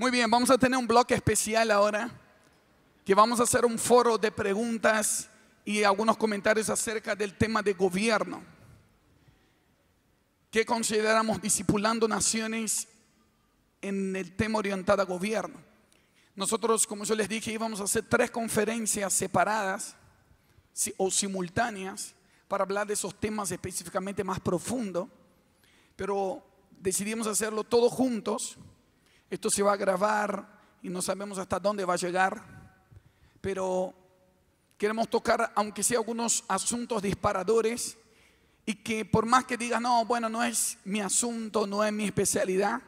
Muy bien, vamos a tener un bloque especial ahora, que vamos a hacer un foro de preguntas y algunos comentarios acerca del tema de gobierno. ¿Qué consideramos discipulando naciones en el tema orientado a gobierno? Nosotros, como yo les dije, íbamos a hacer 3 conferencias separadas o simultáneas para hablar de esos temas específicamente más profundos, pero decidimos hacerlo todos juntos. Esto se va a grabar y no sabemos hasta dónde va a llegar, pero queremos tocar, aunque sea algunos asuntos disparadores, y que por más que digas, no, bueno, no es mi asunto, no es mi especialidad,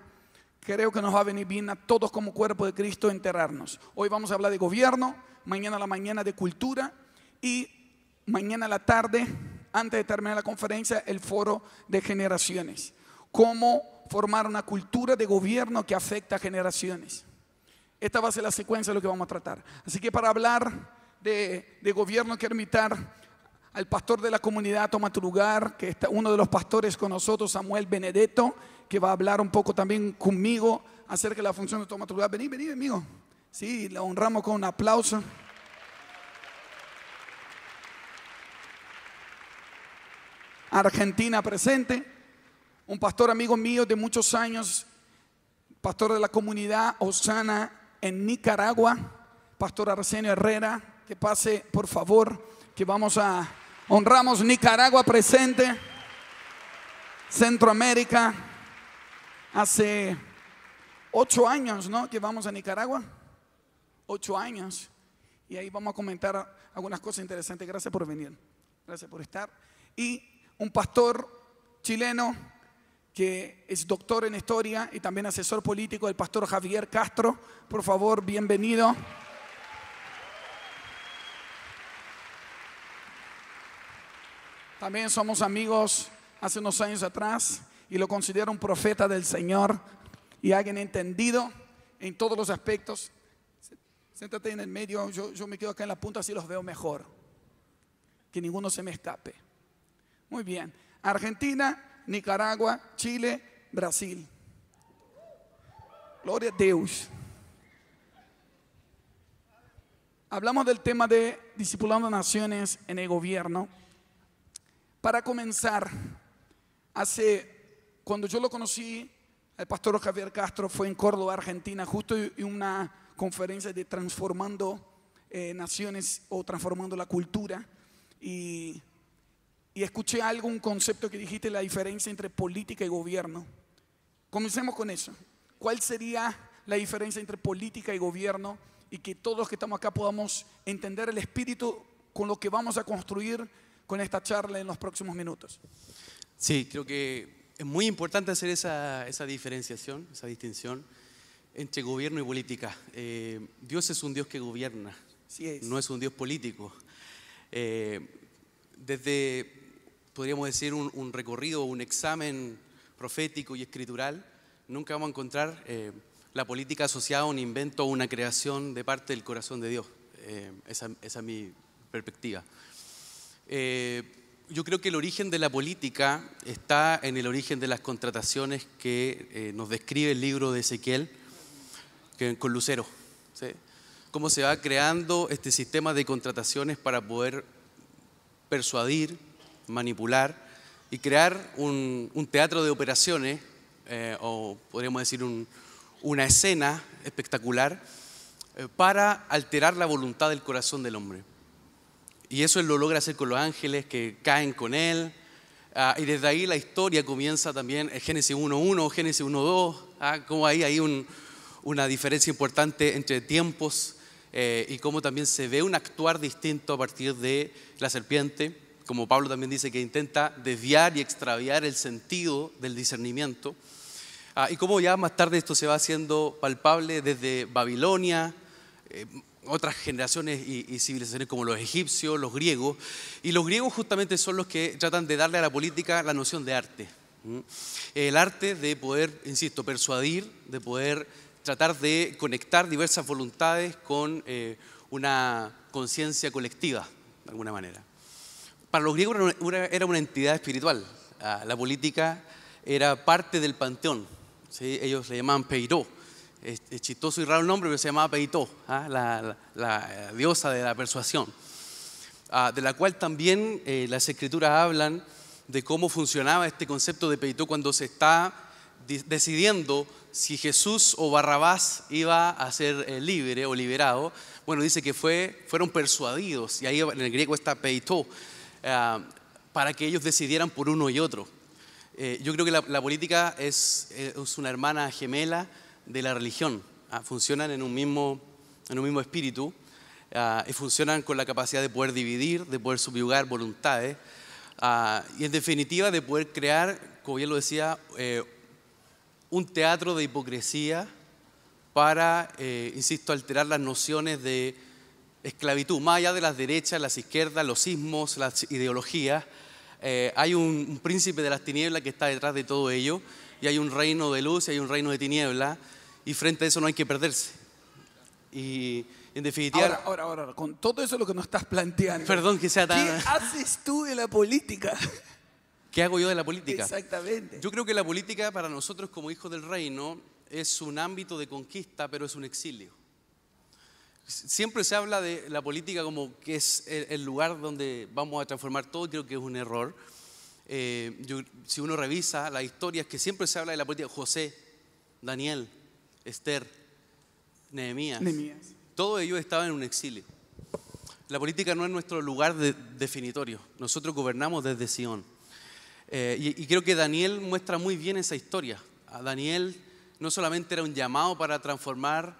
creo que nos va a venir bien a todos como cuerpo de Cristo enterarnos. Hoy vamos a hablar de gobierno, mañana a la mañana de cultura y mañana a la tarde, antes de terminar la conferencia, el foro de generaciones. Cómo formar una cultura de gobierno que afecta a generaciones. Esta va a ser la secuencia de lo que vamos a tratar. Así que para hablar de gobierno quiero invitar al pastor de la comunidad Toma Tu Lugar, que está uno de los pastores con nosotros, Samuel Benedetto, que va a hablar un poco también conmigo acerca de la función de Toma Tu Lugar. Vení, amigo. Sí, le honramos con un aplauso. Argentina presente. Un pastor amigo mío de muchos años, pastor de la comunidad Osana en Nicaragua, pastor Arsenio Herrera, que pase por favor, que honramos Nicaragua presente, Centroamérica, hace 8 años, ¿no? Que vamos a Nicaragua, 8 años, y ahí vamos a comentar algunas cosas interesantes. Gracias por venir, gracias por estar. Y un pastor chileno, que es doctor en historia y también asesor político, el pastor Javier Castro. Por favor, bienvenido. También somos amigos hace unos años atrás y lo considero un profeta del Señor y alguien entendido en todos los aspectos. Siéntate en el medio, yo me quedo acá en la punta, así los veo mejor. Que ninguno se me escape. Muy bien. Argentina, Nicaragua, Chile, Brasil. Gloria a Dios. Hablamos del tema de discipulando naciones en el gobierno. Para comenzar, cuando yo lo conocí, el pastor Javier Castro fue en Córdoba, Argentina, justo en una conferencia de transformando naciones o transformando la cultura. Y escuché un concepto que dijiste, la diferencia entre política y gobierno. Comencemos con eso. ¿Cuál sería la diferencia entre política y gobierno? Y que todos los que estamos acá podamos entender el espíritu con lo que vamos a construir con esta charla en los próximos minutos. Sí, creo que es muy importante hacer esa diferenciación, esa distinción entre gobierno y política. Dios es un Dios que gobierna, sí no es un Dios político. Podríamos decir, un recorrido, un examen profético y escritural, nunca vamos a encontrar la política asociada a un invento o una creación de parte del corazón de Dios. Esa es mi perspectiva. Yo creo que el origen de la política está en el origen de las contrataciones que nos describe el libro de Ezequiel con Lucero, ¿sí? Cómo se va creando este sistema de contrataciones para poder persuadir, manipular y crear un teatro de operaciones, o podríamos decir una escena espectacular para alterar la voluntad del corazón del hombre. Y eso él lo logra hacer con los ángeles que caen con él, y desde ahí la historia comienza también, Génesis 1.1, Génesis 1.2, como ahí hay una diferencia importante entre tiempos, y cómo también se ve un actuar distinto a partir de la serpiente, como Pablo también dice que intenta desviar y extraviar el sentido del discernimiento, y cómo ya más tarde esto se va haciendo palpable desde Babilonia, otras generaciones y civilizaciones como los egipcios, los griegos, y los griegos justamente son los que tratan de darle a la política la noción de arte. El arte de poder, insisto, persuadir, de poder tratar de conectar diversas voluntades con una conciencia colectiva, de alguna manera. Para los griegos era una entidad espiritual. La política era parte del panteón, ¿sí? Ellos le llamaban Peiró. Es chistoso y raro el nombre, pero se llamaba Peitó, la diosa de la persuasión, de la cual también las escrituras hablan de cómo funcionaba este concepto de Peitó cuando se está decidiendo si Jesús o Barrabás iba a ser libre o liberado. Bueno, dice que fueron persuadidos, y ahí en el griego está Peitó, para que ellos decidieran por uno y otro. Yo creo que la política es una hermana gemela de la religión. Funcionan en un mismo espíritu, y funcionan con la capacidad de poder dividir, de poder subyugar voluntades, y en definitiva de poder crear, como bien lo decía, un teatro de hipocresía para, insisto, alterar las nociones de esclavitud, más allá de las derechas, las izquierdas, los ismos, las ideologías. Hay un príncipe de las tinieblas que está detrás de todo ello, y hay un reino de luz y hay un reino de tinieblas, y frente a eso no hay que perderse. Y en definitiva... Ahora, con todo eso lo que nos estás planteando, Perdón que sea tan... ¿qué haces tú de la política? ¿Qué hago yo de la política? Exactamente. Yo creo que la política para nosotros como hijos del reino es un ámbito de conquista, pero es un exilio. Siempre se habla de la política como que es el lugar donde vamos a transformar todo, y creo que es un error. Si uno revisa las historias, que siempre se habla de la política, José, Daniel, Esther, Nehemías, todos ellos estaban en un exilio. La política no es nuestro lugar definitorio. Nosotros gobernamos desde Sion. Y creo que Daniel muestra muy bien esa historia. Daniel no solamente era un llamado para transformar,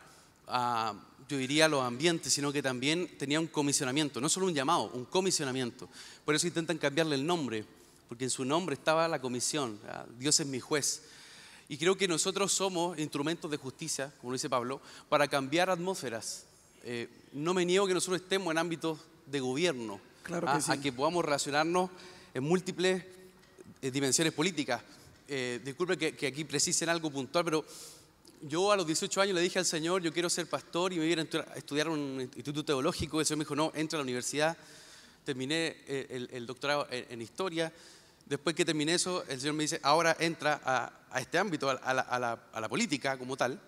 yo diría, los ambientes, sino que también tenía un comisionamiento. No solo un llamado, un comisionamiento. Por eso intentan cambiarle el nombre, porque en su nombre estaba la comisión. Dios es mi juez. Y creo que nosotros somos instrumentos de justicia, como lo dice Pablo, para cambiar atmósferas. No me niego que nosotros estemos en ámbitos de gobierno, claro que sí, a que podamos relacionarnos en múltiples dimensiones políticas. Disculpe que aquí precisen algo puntual, pero yo a los 18 años le dije al Señor, yo quiero ser pastor y me iba a estudiar en un instituto teológico. El Señor me dijo, no, entra a la universidad. Terminé el doctorado en historia. Después que terminé eso, el Señor me dice, ahora entra a este ámbito, a la política como tal.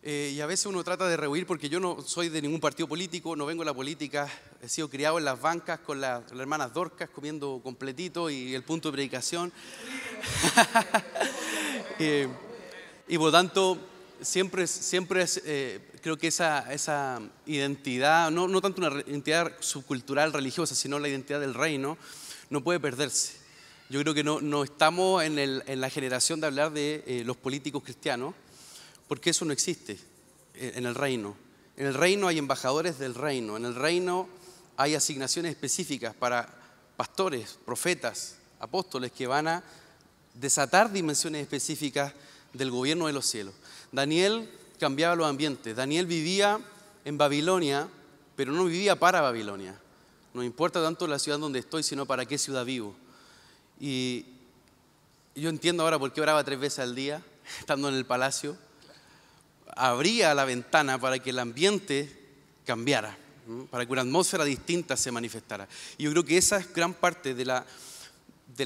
Y a veces uno trata de rehuir, porque yo no soy de ningún partido político, no vengo de la política, he sido criado en las bancas con las hermanas Dorcas, comiendo completito y el punto de predicación. Y por lo tanto, siempre creo que esa identidad, no tanto una identidad subcultural religiosa, sino la identidad del reino, no puede perderse. Yo creo que no estamos en la generación de hablar de los políticos cristianos, porque eso no existe en el reino. En el reino hay embajadores del reino, en el reino hay asignaciones específicas para pastores, profetas, apóstoles que van a desatar dimensiones específicas del gobierno de los cielos. Daniel cambiaba los ambientes. Daniel vivía en Babilonia, pero no vivía para Babilonia. No importa tanto la ciudad donde estoy, sino para qué ciudad vivo. Y yo entiendo ahora por qué oraba 3 veces al día, estando en el palacio. Abría la ventana para que el ambiente cambiara, para que una atmósfera distinta se manifestara. Y yo creo que esa es gran parte de la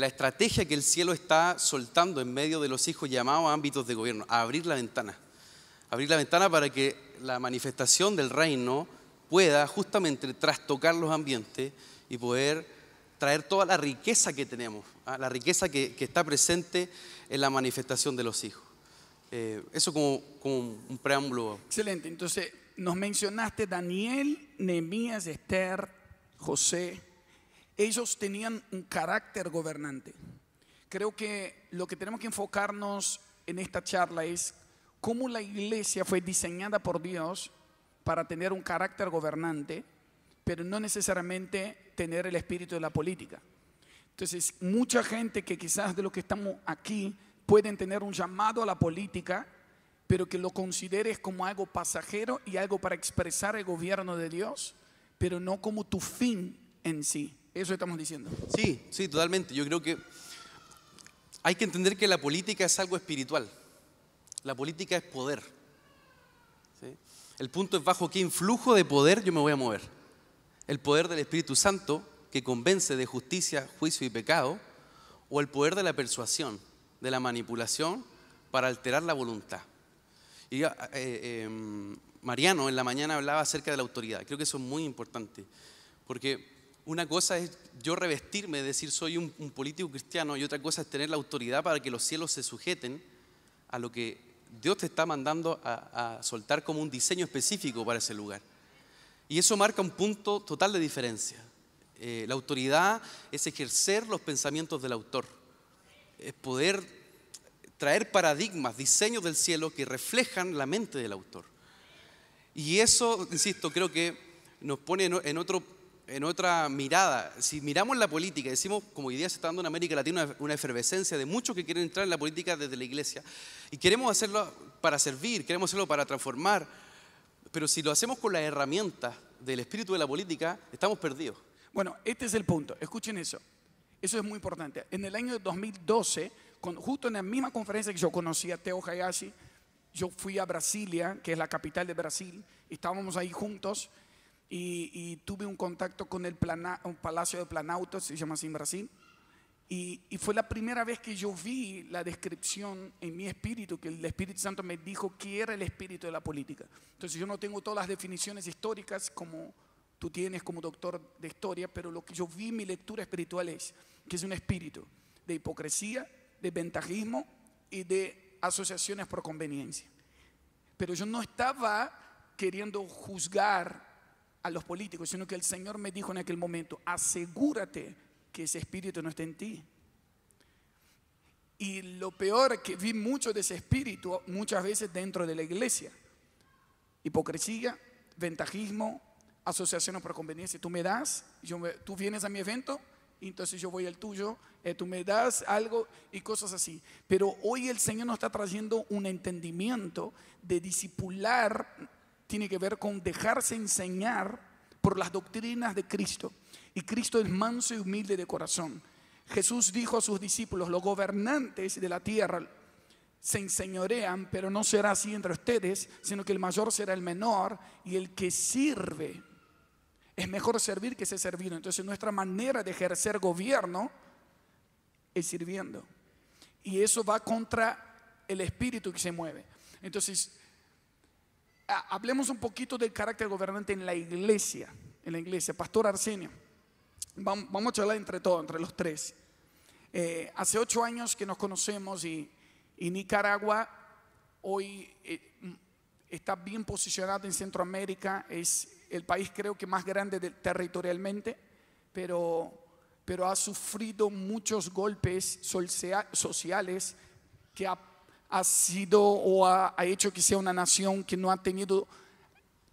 estrategia que el cielo está soltando en medio de los hijos llamados a ámbitos de gobierno, a abrir la ventana. Abrir la ventana para que la manifestación del reino pueda justamente trastocar los ambientes y poder traer toda la riqueza que tenemos, la riqueza que está presente en la manifestación de los hijos. Eso como un preámbulo. Excelente. Entonces, nos mencionaste Daniel, Nehemías, Esther, José. Ellos tenían un carácter gobernante. Creo que lo que tenemos que enfocarnos en esta charla es cómo la iglesia fue diseñada por Dios para tener un carácter gobernante, pero no necesariamente tener el espíritu de la política. Entonces, mucha gente que quizás de los que estamos aquí pueden tener un llamado a la política, pero que lo consideres como algo pasajero y algo para expresar el gobierno de Dios, pero no como tu fin en sí. Eso estamos diciendo. Sí, totalmente. Yo creo que hay que entender que la política es algo espiritual. La política es poder. ¿sí? El punto es bajo qué influjo de poder yo me voy a mover. El poder del Espíritu Santo que convence de justicia, juicio y pecado, o el poder de la persuasión, de la manipulación para alterar la voluntad. Y Mariano en la mañana hablaba acerca de la autoridad. Creo que eso es muy importante, porque una cosa es yo revestirme, decir soy un político cristiano, y otra cosa es tener la autoridad para que los cielos se sujeten a lo que Dios te está mandando a soltar como un diseño específico para ese lugar. Y eso marca un punto total de diferencia. La autoridad es ejercer los pensamientos del autor, es poder traer paradigmas, diseños del cielo que reflejan la mente del autor. Y eso, insisto, creo que nos pone en otra mirada. Si miramos la política, decimos, como hoy día se está dando en América Latina una efervescencia de muchos que quieren entrar en la política desde la iglesia, y queremos hacerlo para servir, queremos hacerlo para transformar, pero si lo hacemos con las herramientas del espíritu de la política, estamos perdidos. Bueno, este es el punto. Escuchen eso. Eso es muy importante. En el año 2012, justo en la misma conferencia que yo conocí a Theo Hayashi, yo fui a Brasilia, que es la capital de Brasil, y estábamos ahí juntos, y tuve un contacto con un Palacio de Planalto, se llama así en Brasil, y fue la primera vez que yo vi la descripción en mi espíritu, que el Espíritu Santo me dijo qué era el espíritu de la política. Entonces yo no tengo todas las definiciones históricas como tú tienes como doctor de historia, pero lo que yo vi en mi lectura espiritual es que es un espíritu de hipocresía, de ventajismo y de asociaciones por conveniencia. Pero yo no estaba queriendo juzgar a los políticos, sino que el Señor me dijo en aquel momento, asegúrate que ese espíritu no esté en ti. Y lo peor es que vi mucho de ese espíritu muchas veces dentro de la iglesia. Hipocresía, ventajismo, asociaciones por conveniencia. Tú me das, tú vienes a mi evento, y entonces yo voy al tuyo, tú me das algo y cosas así. Pero hoy el Señor nos está trayendo un entendimiento de discipular, tiene que ver con dejarse enseñar por las doctrinas de Cristo. Y Cristo es manso y humilde de corazón. Jesús dijo a sus discípulos, los gobernantes de la tierra se enseñorean, pero no será así entre ustedes, sino que el mayor será el menor, y el que sirve, es mejor servir que ser servido. Entonces nuestra manera de ejercer gobierno es sirviendo. Y eso va contra el espíritu que se mueve. Entonces, hablemos un poquito del carácter gobernante en la iglesia. Pastor Arsenio, vamos a charlar entre todos, entre los tres. Hace 8 años que nos conocemos, y Nicaragua hoy está bien posicionado en Centroamérica. Es el país creo que más grande territorialmente, pero ha sufrido muchos golpes sociales que ha sido o ha hecho que sea una nación que no ha tenido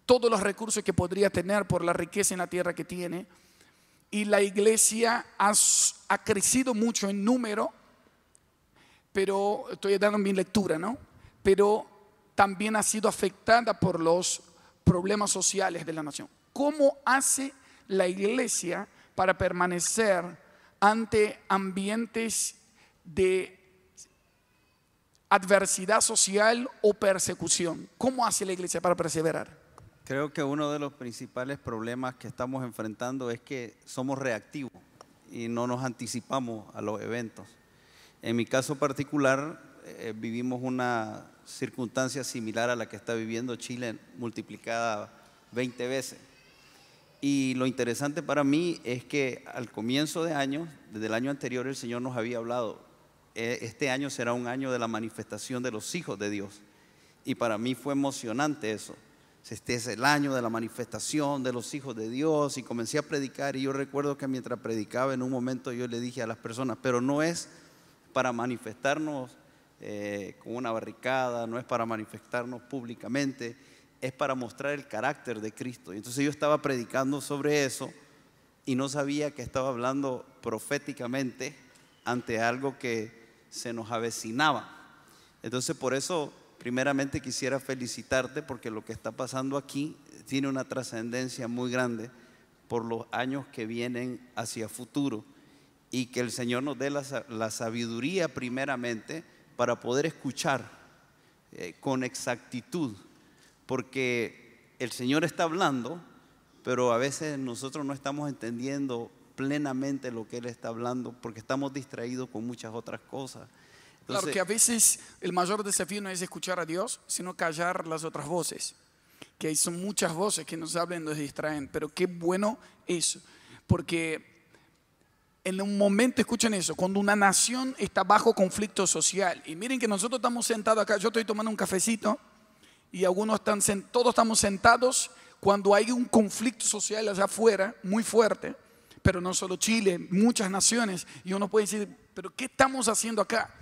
todos los recursos que podría tener por la riqueza en la tierra que tiene. Y la iglesia ha crecido mucho en número, pero estoy dando mi lectura, ¿no? Pero también ha sido afectada por los problemas sociales de la nación. ¿Cómo hace la iglesia para permanecer ante ambientes de adversidad social o persecución? ¿Cómo hace la iglesia para perseverar? Creo que uno de los principales problemas que estamos enfrentando es que somos reactivos y no nos anticipamos a los eventos. En mi caso particular, vivimos una circunstancia similar a la que está viviendo Chile, multiplicada 20 veces. Y lo interesante para mí es que al comienzo de año, desde el año anterior, el Señor nos había hablado, este año será un año de la manifestación de los hijos de Dios. Y para mí fue emocionante eso. Este es el año de la manifestación de los hijos de Dios, y comencé a predicar, y yo recuerdo que mientras predicaba en un momento yo le dije a las personas, pero no es para manifestarnos con una barricada, no es para manifestarnos públicamente, es para mostrar el carácter de Cristo. Y entonces yo estaba predicando sobre eso y no sabía que estaba hablando proféticamente ante algo que se nos avecinaba. Entonces por eso primeramente quisiera felicitarte, porque lo que está pasando aquí tiene una trascendencia muy grande por los años que vienen hacia futuro, y que el Señor nos dé la sabiduría primeramente para poder escuchar con exactitud, porque el Señor está hablando, pero a veces nosotros no estamos entendiendo plenamente lo que Él está hablando porque estamos distraídos con muchas otras cosas. Entonces, Claro que a veces el mayor desafío no es escuchar a Dios, sino callar las otras voces. Que hay son muchas voces que nos hablan y nos distraen, pero qué bueno eso, porque en un momento, escuchen eso, cuando una nación está bajo conflicto social, y miren que nosotros estamos sentados acá, yo estoy tomando un cafecito, y algunos todos estamos sentados cuando hay un conflicto social allá afuera, muy fuerte, pero no solo Chile, muchas naciones, y uno puede decir, pero ¿qué estamos haciendo acá?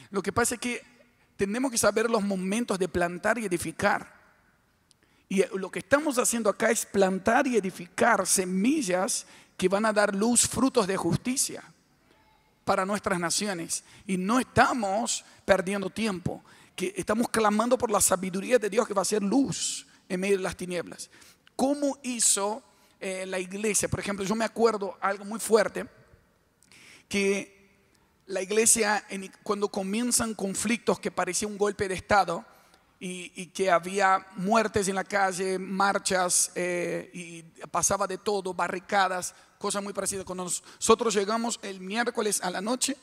Lo que pasa es que tenemos que saber los momentos de plantar y edificar. Y lo que estamos haciendo acá es plantar y edificar semillas que van a dar luz, frutos de justicia para nuestras naciones. Y no estamos perdiendo tiempo, que estamos clamando por la sabiduría de Dios que va a ser luz en medio de las tinieblas. ¿Cómo hizo la iglesia? Por ejemplo, yo me acuerdo algo muy fuerte, que la iglesia cuando comienzan conflictos que parecía un golpe de Estado, y que había muertes en la calle, marchas, y pasaba de todo, barricadas, cosas muy parecidas. Cuando nosotros llegamos el miércoles a la noche,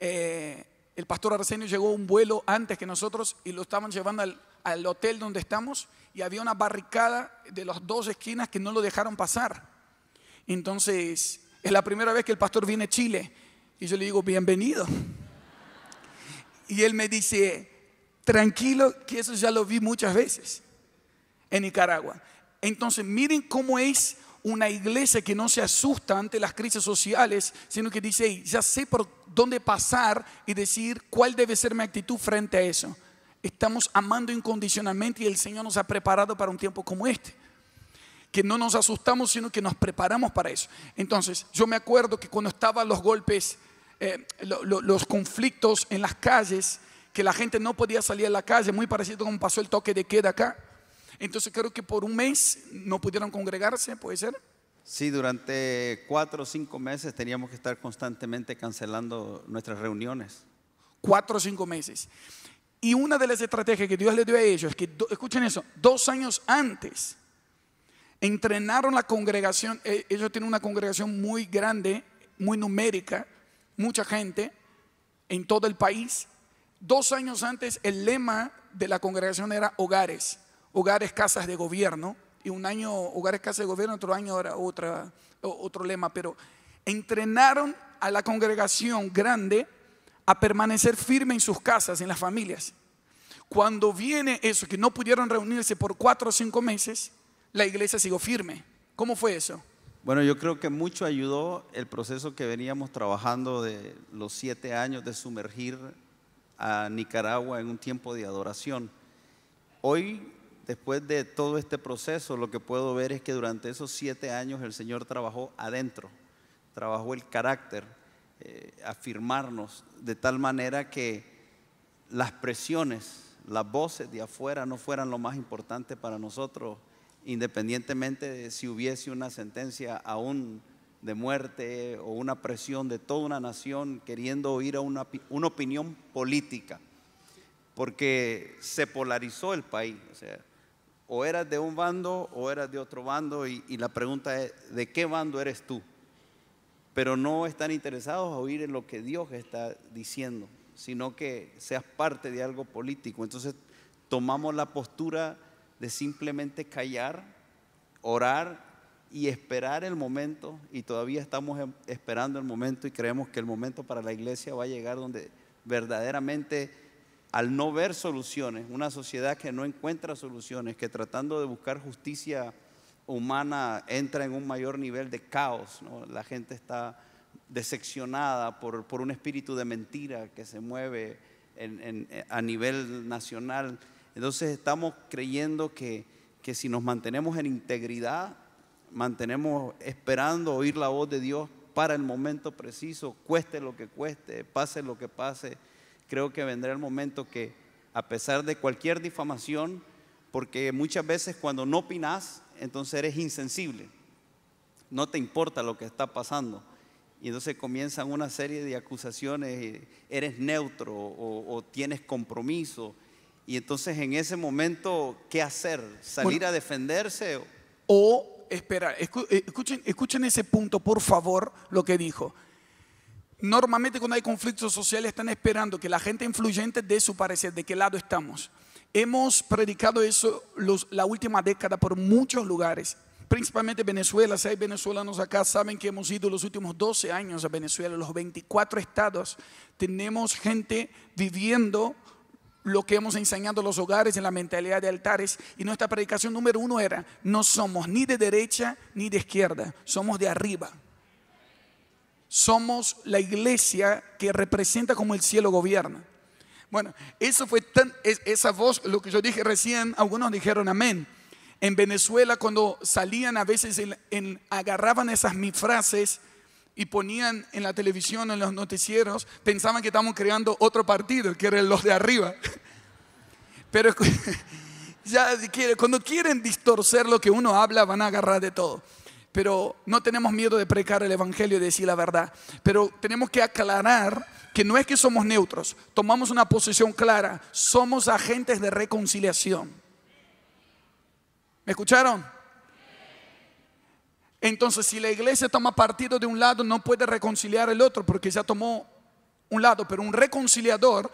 el pastor Arsenio llegó un vuelo antes que nosotros y lo estaban llevando al hotel donde estamos, y había una barricada de las dos esquinas que no lo dejaron pasar. Entonces, es la primera vez que el pastor viene a Chile y yo le digo, bienvenido. Y él me dice, tranquilo, que eso ya lo vi muchas veces en Nicaragua. Entonces miren cómo es una iglesia que no se asusta ante las crisis sociales, sino que dice, hey, ya sé por dónde pasar y decir cuál debe ser mi actitud frente a eso. Estamos amando incondicionalmente y el Señor nos ha preparado para un tiempo como este. Que no nos asustamos, sino que nos preparamos para eso. Entonces yo me acuerdo que cuando estaban los golpes, los conflictos en las calles, que la gente no podía salir a la calle, muy parecido como pasó el toque de queda acá. Entonces creo que por un mes no pudieron congregarse, ¿puede ser? Sí, durante 4 o 5 meses teníamos que estar constantemente cancelando nuestras reuniones. 4 o 5 meses. Y una de las estrategias que Dios le dio a ellos es que, escuchen eso, 2 años antes entrenaron la congregación. Ellos tienen una congregación muy grande, muy numérica, mucha gente en todo el país. 2 años antes el lema de la congregación era hogares, casas de gobierno, y un año hogares, casas de gobierno, otro año era otro lema, pero entrenaron a la congregación grande a permanecer firme en sus casas, en las familias. Cuando viene eso, que no pudieron reunirse por 4 o 5 meses, la iglesia siguió firme. ¿Cómo fue eso? Bueno, yo creo que mucho ayudó el proceso que veníamos trabajando de los 7 años de sumergir a Nicaragua en un tiempo de adoración. Hoy, después de todo este proceso, lo que puedo ver es que durante esos 7 años el Señor trabajó adentro, trabajó el carácter, afirmarnos de tal manera que las presiones, las voces de afuera no fueran lo más importante para nosotros, independientemente de si hubiese una sentencia aún de muerte o una presión de toda una nación queriendo oír a una opinión política, porque se polarizó el país. O sea, o eras de un bando o eras de otro bando, y la pregunta es, ¿de qué bando eres tú? Pero no están interesados a oír en lo que Dios está diciendo, sino que seas parte de algo político. Entonces tomamos la postura de simplemente callar, orar y esperar el momento, y todavía estamos esperando el momento, y creemos que el momento para la iglesia va a llegar donde verdaderamente, al no ver soluciones, una sociedad que no encuentra soluciones, que tratando de buscar justicia humana entra en un mayor nivel de caos, ¿no? La gente está decepcionada por un espíritu de mentira que se mueve a nivel nacional. Entonces estamos creyendo que si nos mantenemos en integridad, mantenemos esperando oír la voz de Dios para el momento preciso, cueste lo que cueste, pase lo que pase, creo que vendrá el momento que, a pesar de cualquier difamación, porque muchas veces cuando no opinas, entonces eres insensible, no te importa lo que está pasando, y entonces comienzan una serie de acusaciones, eres neutro o tienes compromiso, Y entonces en ese momento, ¿qué hacer? ¿Salir a defenderse? O esperar. Escuchen ese punto, por favor, lo que dijo. Normalmente cuando hay conflictos sociales están esperando que la gente influyente dé su parecer, de qué lado estamos. Hemos predicado eso la última década por muchos lugares, principalmente Venezuela. Si hay venezolanos acá, saben que hemos ido los últimos 12 años a Venezuela, los 24 estados. Tenemos gente viviendo lo que hemos enseñado en los hogares, en la mentalidad de altares. Y nuestra predicación número 1 era: no somos ni de derecha ni de izquierda, somos de arriba. Somos la iglesia que representa como el cielo gobierna. Bueno, eso fue esa voz, lo que yo dije recién, algunos dijeron amén. En Venezuela, cuando salían a veces agarraban esas mis frases y ponían en la televisión, en los noticieros, pensaban que estábamos creando otro partido, que eran los de arriba. Pero ya cuando quieren distorcer lo que uno habla, van a agarrar de todo. Pero no tenemos miedo de predicar el evangelio y decir la verdad. Pero tenemos que aclarar que no es que somos neutros, tomamos una posición clara, somos agentes de reconciliación. ¿Me escucharon? Entonces, si la iglesia toma partido de un lado, no puede reconciliar el otro porque ya tomó un lado. Pero un reconciliador,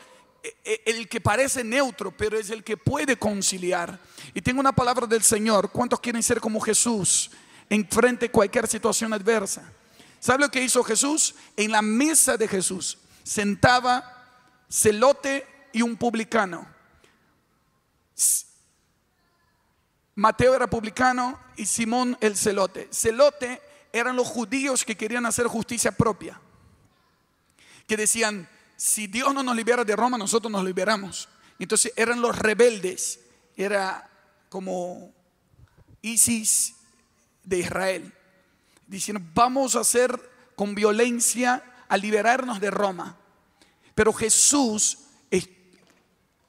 el que parece neutro, pero es el que puede conciliar. Y tengo una palabra del Señor. ¿Cuántos quieren ser como Jesús enfrente a cualquier situación adversa? ¿Sabe lo que hizo Jesús? En la mesa de Jesús sentaba celote y un publicano. Mateo era publicano y Simón el celote. Celote eran los judíos que querían hacer justicia propia, que decían: si Dios no nos libera de Roma, nosotros nos liberamos. Entonces eran los rebeldes, era como ISIS de Israel, diciendo: vamos a hacer con violencia a liberarnos de Roma. Pero Jesús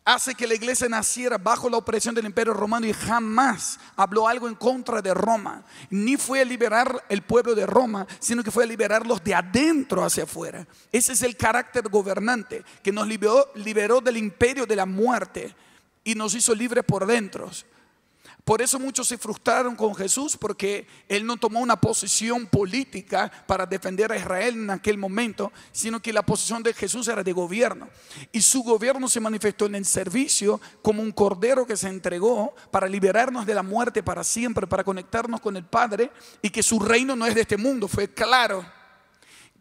hace que la iglesia naciera bajo la opresión del imperio romano y jamás habló algo en contra de Roma. Ni fue a liberar el pueblo de Roma, sino que fue a liberarlos de adentro hacia afuera. Ese es el carácter gobernante que nos liberó del imperio de la muerte y nos hizo libres por dentro. Por eso muchos se frustraron con Jesús, porque Él no tomó una posición política para defender a Israel en aquel momento, sino que la posición de Jesús era de gobierno. Y su gobierno se manifestó en el servicio como un cordero que se entregó para liberarnos de la muerte para siempre, para conectarnos con el Padre, y que su reino no es de este mundo, fue claro.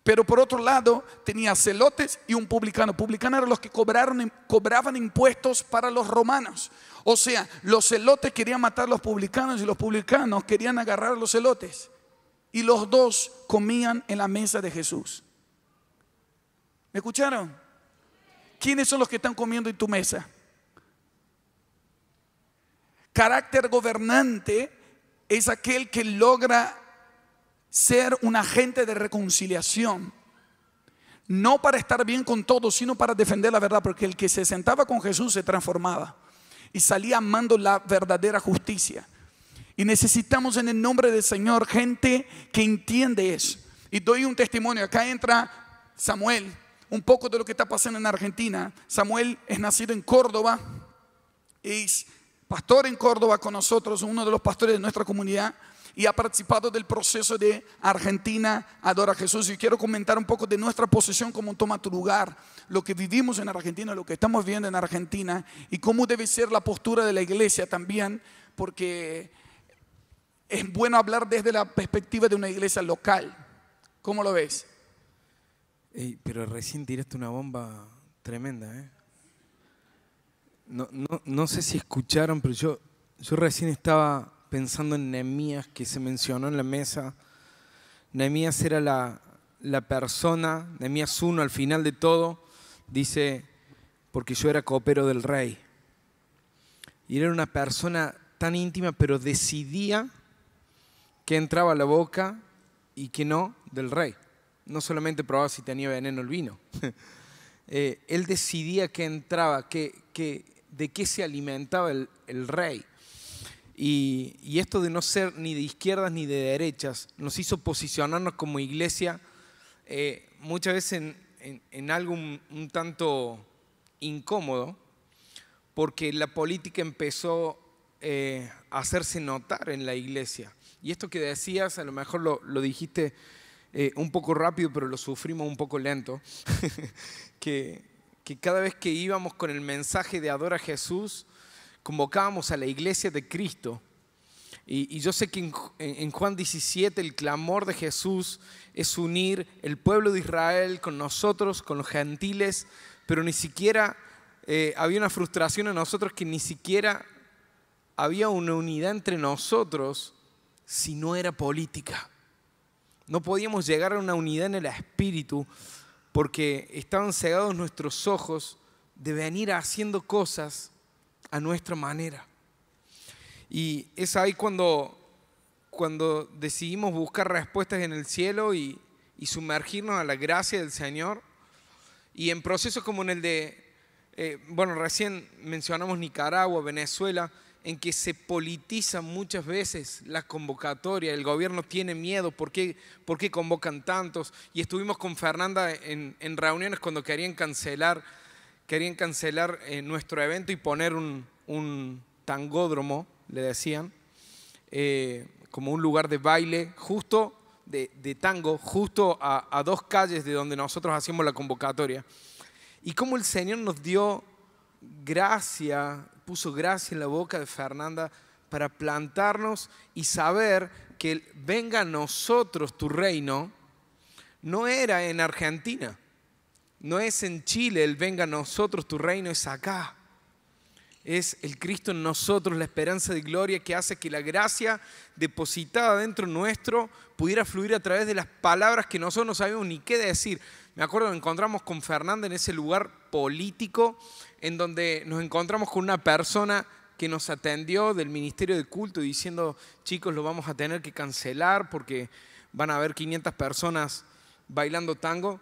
Pero por otro lado tenía celotes y un publicano. Publicanos eran los que cobraban impuestos para los romanos. O sea, los celotes querían matar a los publicanos y los publicanos querían agarrar a los celotes. Y los dos comían en la mesa de Jesús. ¿Me escucharon? ¿Quiénes son los que están comiendo en tu mesa? Carácter gobernante es aquel que logra ser un agente de reconciliación, no para estar bien con todos, sino para defender la verdad, porque el que se sentaba con Jesús se transformaba y salía amando la verdadera justicia. Y necesitamos en el nombre del Señor gente que entiende eso. Y doy un testimonio. Acá entra Samuel, un poco de lo que está pasando en Argentina. Samuel es nacido en Córdoba, es pastor en Córdoba con nosotros, uno de los pastores de nuestra comunidad, y ha participado del proceso de Argentina Adora a Jesús. Y quiero comentar un poco de nuestra posición como Toma tu Lugar, lo que vivimos en Argentina, lo que estamos viendo en Argentina y cómo debe ser la postura de la iglesia también, porque es bueno hablar desde la perspectiva de una iglesia local. ¿Cómo lo ves? Pero recién tiraste una bomba tremenda, ¿eh? No sé si escucharon, pero yo recién estaba pensando en Nehemías, que se mencionó en la mesa. Nehemías era la persona, Nehemías 1 al final de todo, dice: porque yo era copero del rey. Y era una persona tan íntima, pero decidía que entraba a la boca y que no del rey. No solamente probaba si tenía veneno el vino. Él decidía que entraba, de qué se alimentaba el rey. Y esto de no ser ni de izquierdas ni de derechas nos hizo posicionarnos como iglesia muchas veces en algo un tanto incómodo, porque la política empezó a hacerse notar en la iglesia. Y esto que decías, a lo mejor lo dijiste un poco rápido, pero lo sufrimos un poco lento, que cada vez que íbamos con el mensaje de adora a Jesús, convocábamos a la iglesia de Cristo. Y yo sé que en Juan 17 el clamor de Jesús es unir el pueblo de Israel con nosotros, con los gentiles, pero ni siquiera había una frustración en nosotros, que ni siquiera había una unidad entre nosotros si no era política. No podíamos llegar a una unidad en el espíritu porque estaban cegados nuestros ojos de venir haciendo cosas a nuestra manera. Y es ahí cuando decidimos buscar respuestas en el cielo y sumergirnos a la gracia del Señor. Y en procesos como en el de, recién mencionamos Nicaragua, Venezuela, en que se politiza muchas veces la convocatoria, el gobierno tiene miedo, ¿por qué convocan tantos? Y estuvimos con Fernanda en reuniones cuando querían cancelar nuestro evento y poner un tangódromo, le decían, como un lugar de baile, justo de tango, justo a 2 calles de donde nosotros hacíamos la convocatoria. Y cómo el Señor nos dio gracia, puso gracia en la boca de Fernanda para plantarnos y saber que venga a nosotros tu reino. No era en Argentina, no es en Chile el venga a nosotros tu reino, es acá. Es el Cristo en nosotros, la esperanza de gloria que hace que la gracia depositada dentro nuestro pudiera fluir a través de las palabras que nosotros no sabíamos ni qué decir. Me acuerdo que nos encontramos con Fernanda en ese lugar político en donde nos encontramos con una persona que nos atendió del Ministerio de Culto diciendo: chicos, lo vamos a tener que cancelar porque van a haber 500 personas bailando tango.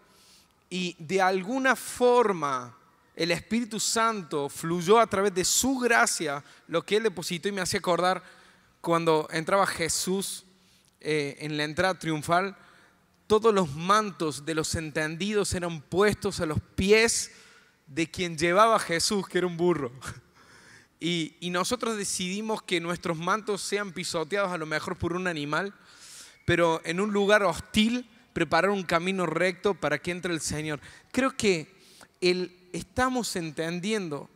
Y de alguna forma el Espíritu Santo fluyó a través de su gracia, lo que Él depositó, y me hacía acordar cuando entraba Jesús en la entrada triunfal, todos los mantos de los entendidos eran puestos a los pies de quien llevaba a Jesús, que era un burro. Y nosotros decidimos que nuestros mantos sean pisoteados a lo mejor por un animal, pero en un lugar hostil, preparar un camino recto para que entre el Señor. Creo que estamos entendiendo,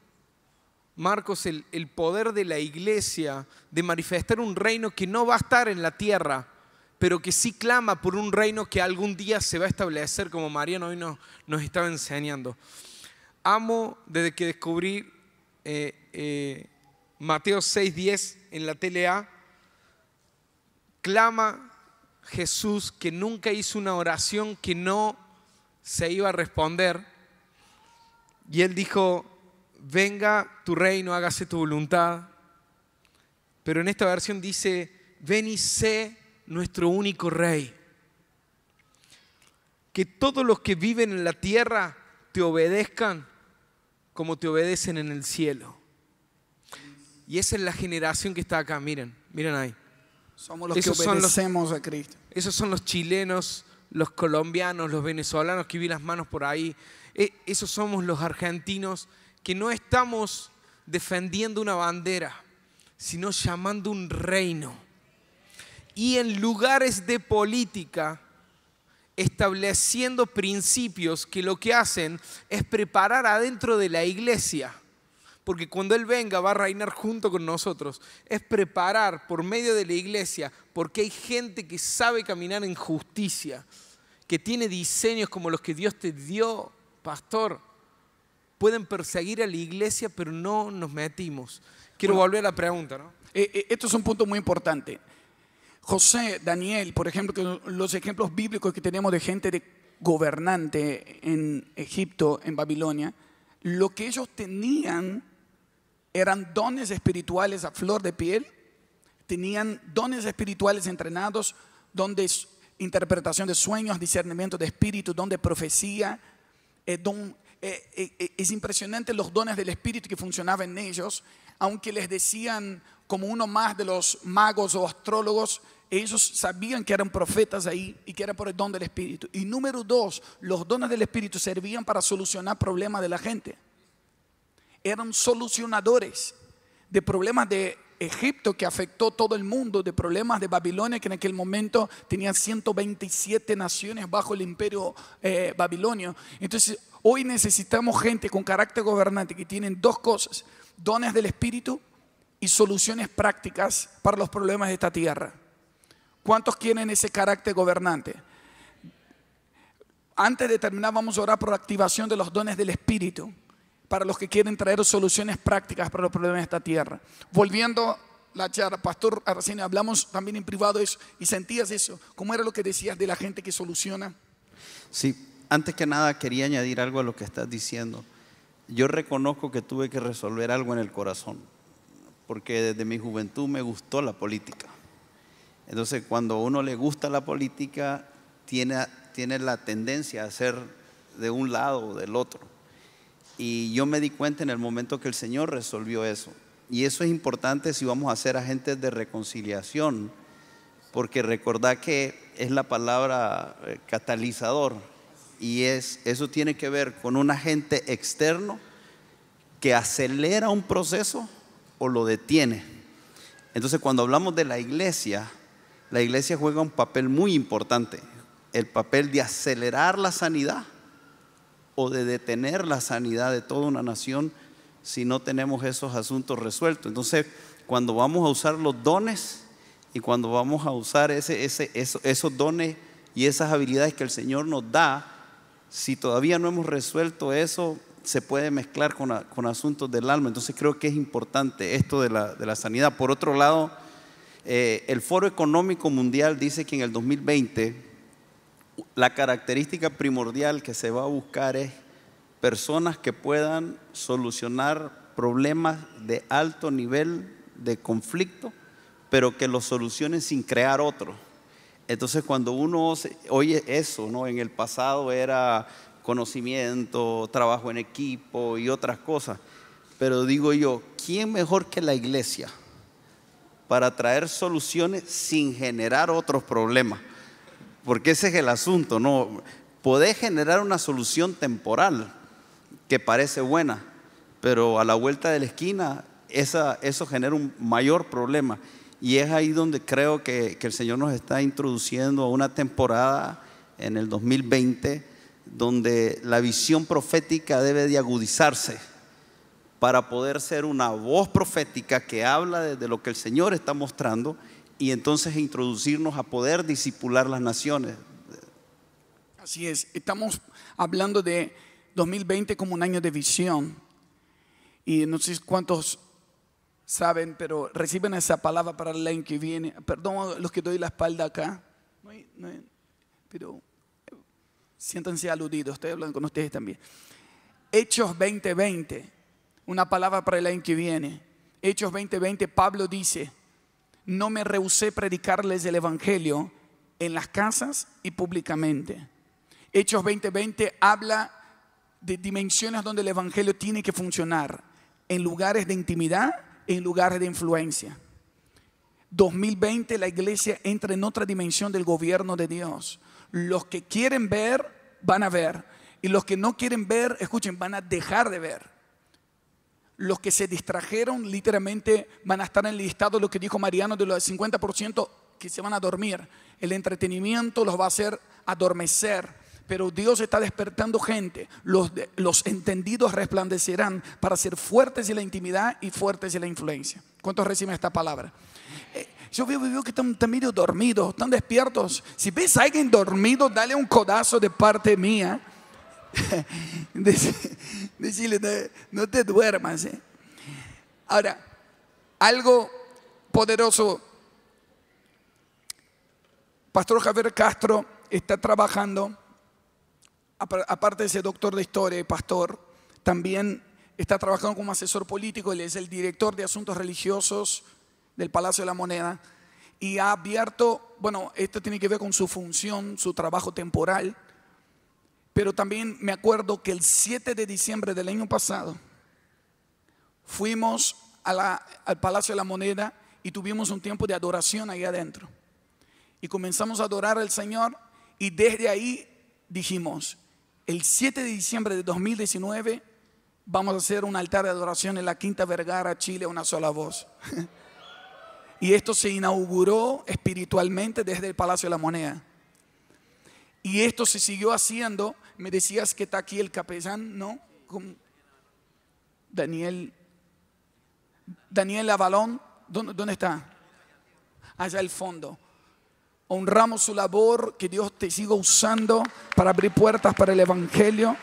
Marcos, el poder de la iglesia de manifestar un reino que no va a estar en la tierra, pero que sí clama por un reino que algún día se va a establecer, como Mariano hoy nos estaba enseñando. Amo desde que descubrí Mateo 6:10 en la TLA, clama Jesús que nunca hizo una oración que no se iba a responder. Y Él dijo: venga tu reino, hágase tu voluntad. Pero en esta versión dice: ven y sé nuestro único Rey. Que todos los que viven en la tierra te obedezcan como te obedecen en el cielo. Y esa es la generación que está acá, miren ahí. Somos los que obedecemos a Cristo. Esos son los chilenos, los colombianos, los venezolanos, que vi las manos por ahí. Esos somos los argentinos que no estamos defendiendo una bandera, sino llamando un reino. Y en lugares de política, estableciendo principios que lo que hacen es preparar adentro de la iglesia. Porque cuando Él venga va a reinar junto con nosotros. Es preparar por medio de la iglesia, porque hay gente que sabe caminar en justicia, que tiene diseños como los que Dios te dio, pastor. Pueden perseguir a la iglesia, pero no nos metimos. Quiero volver a la pregunta, ¿no? Esto es un punto muy importante. José, Daniel, por ejemplo, los ejemplos bíblicos que tenemos de gente de gobernante en Egipto, en Babilonia, lo que ellos tenían eran dones espirituales a flor de piel, tenían dones espirituales entrenados, dones interpretación de sueños, discernimiento de espíritu, don de profecía. Es impresionante los dones del espíritu que funcionaban en ellos, aunque les decían como uno más de los magos o astrólogos, ellos sabían que eran profetas ahí y que era por el don del espíritu. Y número 2, los dones del espíritu servían para solucionar problemas de la gente. eran solucionadores de problemas de Egipto que afectó todo el mundo, de problemas de Babilonia, que en aquel momento tenían 127 naciones bajo el imperio babilonio. Entonces hoy necesitamos gente con carácter gobernante que tienen dos cosas: dones del Espíritu y soluciones prácticas para los problemas de esta tierra. ¿Cuántos quieren ese carácter gobernante? Antes de terminar, vamos a orar por la activación de los dones del Espíritu para los que quieren traer soluciones prácticas para los problemas de esta tierra. Volviendo la charla, Pastor Arsenio, hablamos también en privado de eso y sentías eso. ¿Cómo era lo que decías de la gente que soluciona? Sí, antes que nada quería añadir algo a lo que estás diciendo. Yo reconozco que tuve que resolver algo en el corazón, porque desde mi juventud me gustó la política. Entonces, cuando a uno le gusta la política, tiene la tendencia a ser de un lado o del otro. Y yo me di cuenta en el momento que el Señor resolvió eso. Y eso es importante si vamos a ser agentes de reconciliación, porque recordad que es la palabra catalizador. Y eso tiene que ver con un agente externo que acelera un proceso o lo detiene. Entonces, cuando hablamos de la iglesia juega un papel muy importante, el papel de acelerar la sanidad o de detener la sanidad de toda una nación si no tenemos esos asuntos resueltos. Entonces, cuando vamos a usar los dones y cuando vamos a usar esos dones y esas habilidades que el Señor nos da, si todavía no hemos resuelto eso, se puede mezclar con asuntos del alma. Entonces creo que es importante esto de la sanidad. Por otro lado, el Foro Económico Mundial dice que en el 2020 la característica primordial que se va a buscar es personas que puedan solucionar problemas de alto nivel de conflicto, pero que los solucionen sin crear otro. Entonces, cuando uno oye eso, ¿no? En el pasado era conocimiento, trabajo en equipo y otras cosas. Pero digo yo, ¿quién mejor que la iglesia para traer soluciones sin generar otros problemas? Porque ese es el asunto, ¿no? Podés generar una solución temporal que parece buena, pero a la vuelta de la esquina eso genera un mayor problema. Y es ahí donde creo que el Señor nos está introduciendo a una temporada en el 2020 donde la visión profética debe de agudizarse para poder ser una voz profética que habla de lo que el Señor está mostrando y entonces introducirnos a poder discipular las naciones. Así es, estamos hablando de 2020 como un año de visión y no sé cuántos saben, pero reciben esa palabra para el año que viene. Perdón los que doy la espalda acá, pero siéntanse aludidos, estoy hablando con ustedes también. Hechos 2020, una palabra para el año que viene. Hechos 20:20, Pablo dice: no me rehusé predicarles el evangelio en las casas y públicamente. Hechos 20:20 habla de dimensiones donde el evangelio tiene que funcionar, en lugares de intimidad, en lugares de influencia. 2020 la iglesia entra en otra dimensión del gobierno de Dios. Los que quieren ver van a ver, y los que no quieren ver, escuchen, van a dejar de ver. Los que se distrajeron literalmente van a estar en el listado de lo que dijo Mariano, de los 50% que se van a dormir. El entretenimiento los va a hacer adormecer. Pero Dios está despertando gente. Los entendidos resplandecerán para ser fuertes en la intimidad y fuertes en la influencia. ¿Cuántos reciben esta palabra? Yo veo que están medio dormidos, están despiertos. Si ves a alguien dormido, dale un codazo de parte mía. Decirle, no te duermas. Ahora, algo poderoso. Pastor Javier Castro está trabajando, aparte de ser doctor de historia y pastor, también está trabajando como asesor político. Él es el director de asuntos religiosos del Palacio de la Moneda y ha abierto, bueno, esto tiene que ver con su función, su trabajo temporal, pero también me acuerdo que el 7 de diciembre del año pasado fuimos al Palacio de la Moneda y tuvimos un tiempo de adoración ahí adentro y comenzamos a adorar al Señor y desde ahí dijimos: el 7 de diciembre de 2019 vamos a hacer un altar de adoración en la Quinta Vergara, Chile, una sola voz. Y esto se inauguró espiritualmente desde el Palacio de la Moneda. Y esto se siguió haciendo. Me decías que está aquí el capellán, ¿no? Con Daniel Avalón. ¿Dónde está? Allá al fondo. Honramos su labor, que Dios te siga usando para abrir puertas para el Evangelio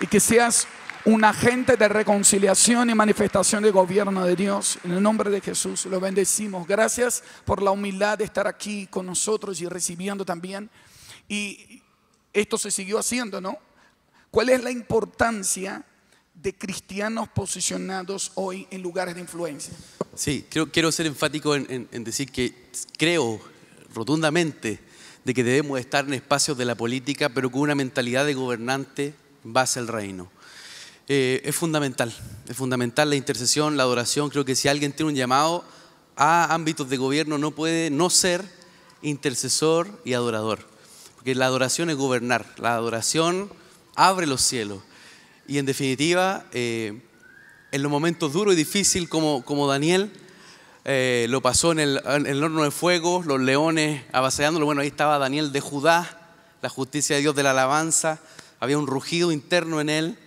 y que seas un agente de reconciliación y manifestación del gobierno de Dios. En el nombre de Jesús lo bendecimos. Gracias por la humildad de estar aquí con nosotros y recibiendo también. Y esto se siguió haciendo, ¿no? ¿Cuál es la importancia de cristianos posicionados hoy en lugares de influencia? Sí, quiero ser enfático en decir que creo rotundamente de que debemos estar en espacios de la política, pero con una mentalidad de gobernante en base al reino. Es fundamental la intercesión, la adoración. Creo que si alguien tiene un llamado a ámbitos de gobierno, no puede no ser intercesor y adorador, porque la adoración es gobernar, la adoración abre los cielos. Y en definitiva, en los momentos duros y difíciles como Daniel, lo pasó en el horno de fuego, los leones avasallándolo. Bueno, ahí estaba Daniel de Judá, la justicia de Dios de la alabanza. Había un rugido interno en él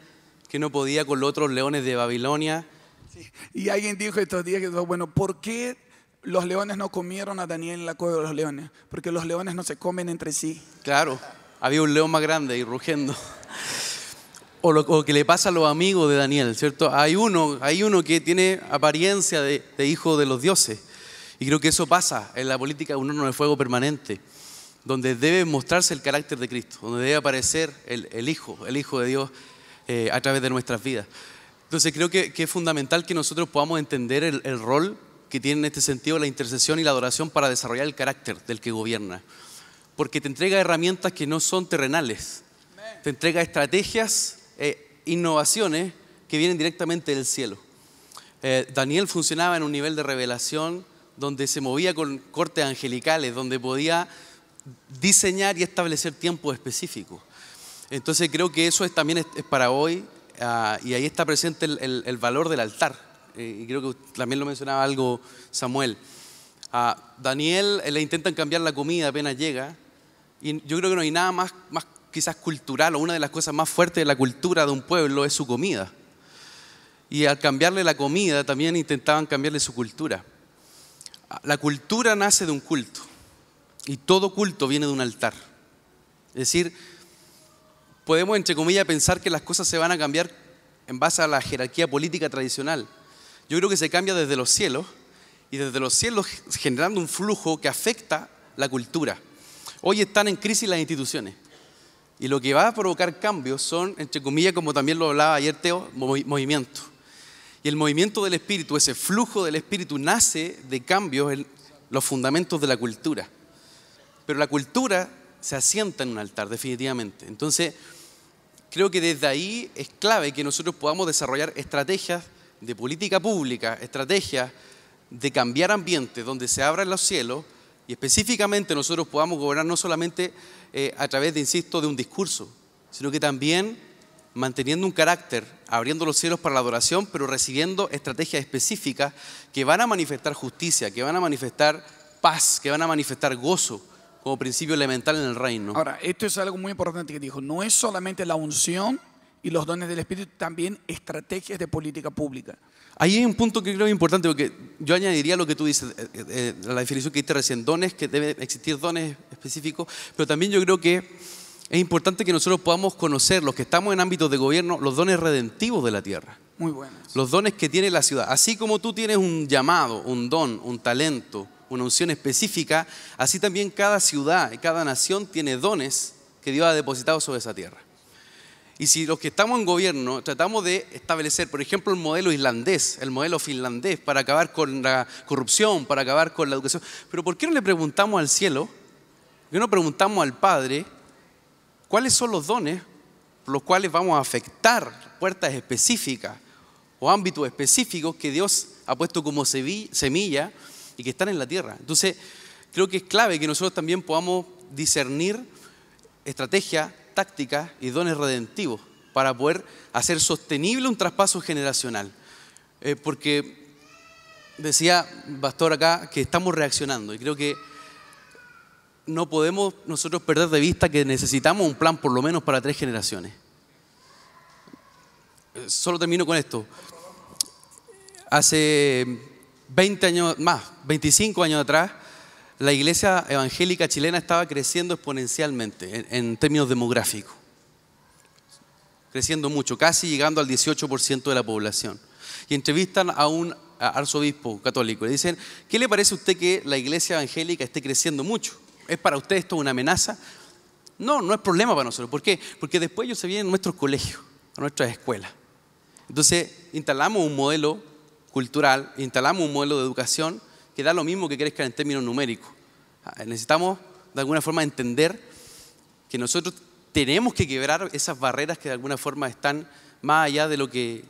que no podía con los otros leones de Babilonia. Sí. Y alguien dijo estos días que, bueno, ¿por qué los leones no comieron a Daniel en la cueva de los leones? Porque los leones no se comen entre sí. Claro, había un león más grande ahí rugiendo. O lo que le pasa a los amigos de Daniel, ¿cierto? Hay uno que tiene apariencia de hijo de los dioses. Y creo que eso pasa en la política, un horno de fuego permanente, donde debe mostrarse el carácter de Cristo, donde debe aparecer el Hijo de Dios a través de nuestras vidas. Entonces creo que es fundamental que nosotros podamos entender el rol que tiene en este sentido la intercesión y la adoración para desarrollar el carácter del que gobierna. Porque te entrega herramientas que no son terrenales, te entrega estrategias, innovaciones que vienen directamente del cielo. Daniel funcionaba en un nivel de revelación donde se movía con cortes angelicales, donde podía diseñar y establecer tiempos específicos. Entonces creo que eso también es para hoy, y ahí está presente el valor del altar. Y creo que también lo mencionaba algo Samuel. Daniel le intentan cambiar la comida apenas llega, y yo creo que no hay nada más quizás cultural, o una de las cosas más fuertes de la cultura de un pueblo es su comida. Y al cambiarle la comida también intentaban cambiarle su cultura. La cultura nace de un culto, y todo culto viene de un altar. Es decir, podemos entre comillas pensar que las cosas se van a cambiar en base a la jerarquía política tradicional. Yo creo que se cambia desde los cielos, y desde los cielos generando un flujo que afecta la cultura. Hoy están en crisis las instituciones. Y lo que va a provocar cambios son, entre comillas, como también lo hablaba ayer Teo, movimiento. Y el movimiento del Espíritu, ese flujo del Espíritu, nace de cambios en los fundamentos de la cultura. Pero la cultura se asienta en un altar, definitivamente. Entonces, creo que desde ahí es clave que nosotros podamos desarrollar estrategias de política pública, estrategias de cambiar ambientes donde se abran los cielos, y específicamente nosotros podamos gobernar no solamente a través de, insisto, de un discurso, sino que también manteniendo un carácter, abriendo los cielos para la adoración, pero recibiendo estrategias específicas que van a manifestar justicia, que van a manifestar paz, que van a manifestar gozo como principio elemental en el reino. Ahora, esto es algo muy importante que dijo. No es solamente la unción y los dones del Espíritu, también estrategias de política pública. Ahí hay un punto que creo importante, porque yo añadiría lo que tú dices, la definición que diste recién, dones, que debe existir dones específicos, pero también yo creo que es importante que nosotros podamos conocer, los que estamos en ámbitos de gobierno, los dones redentivos de la tierra. Muy buenos. Los dones que tiene la ciudad. Así como tú tienes un llamado, un don, un talento, una unción específica, así también cada ciudad y cada nación tiene dones que Dios ha depositado sobre esa tierra. Y si los que estamos en gobierno tratamos de establecer, por ejemplo, el modelo islandés, el modelo finlandés, para acabar con la corrupción, para acabar con la educación, pero ¿por qué no le preguntamos al cielo, por qué no preguntamos al Padre, cuáles son los dones por los cuales vamos a afectar puertas específicas o ámbitos específicos que Dios ha puesto como semilla y que están en la tierra? Entonces, creo que es clave que nosotros también podamos discernir estrategias, tácticas y dones redentivos para poder hacer sostenible un traspaso generacional. Porque decía Pastor acá que estamos reaccionando y creo que no podemos nosotros perder de vista que necesitamos un plan por lo menos para 3 generaciones. Solo termino con esto. Hace 20 años más, 25 años atrás, la iglesia evangélica chilena estaba creciendo exponencialmente en términos demográficos. Creciendo mucho, casi llegando al 18% de la población. Y entrevistan a un arzobispo católico. Le dicen, ¿qué le parece a usted que la iglesia evangélica esté creciendo mucho? ¿Es para usted esto una amenaza? No, no es problema para nosotros. ¿Por qué? Porque después ellos se vienen a nuestros colegios, a nuestras escuelas. Entonces, instalamos un modelo cultural, instalamos un modelo de educación que da lo mismo que crezca en términos numéricos. Necesitamos, de alguna forma, entender que nosotros tenemos que quebrar esas barreras que de alguna forma están más allá de lo que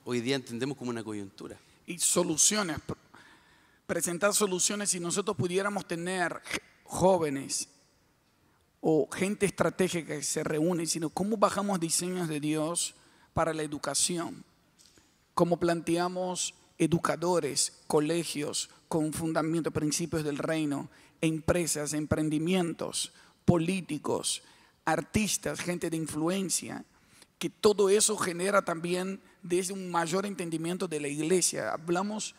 hoy día entendemos como una coyuntura. Y soluciones, presentar soluciones. Si nosotros pudiéramos tener jóvenes o gente estratégica que se reúne, sino cómo bajamos diseños de Dios para la educación, cómo planteamos educadores, colegios con fundamento, principios del reino, empresas, emprendimientos, políticos, artistas, gente de influencia, que todo eso genera también desde un mayor entendimiento de la iglesia. Hablamos,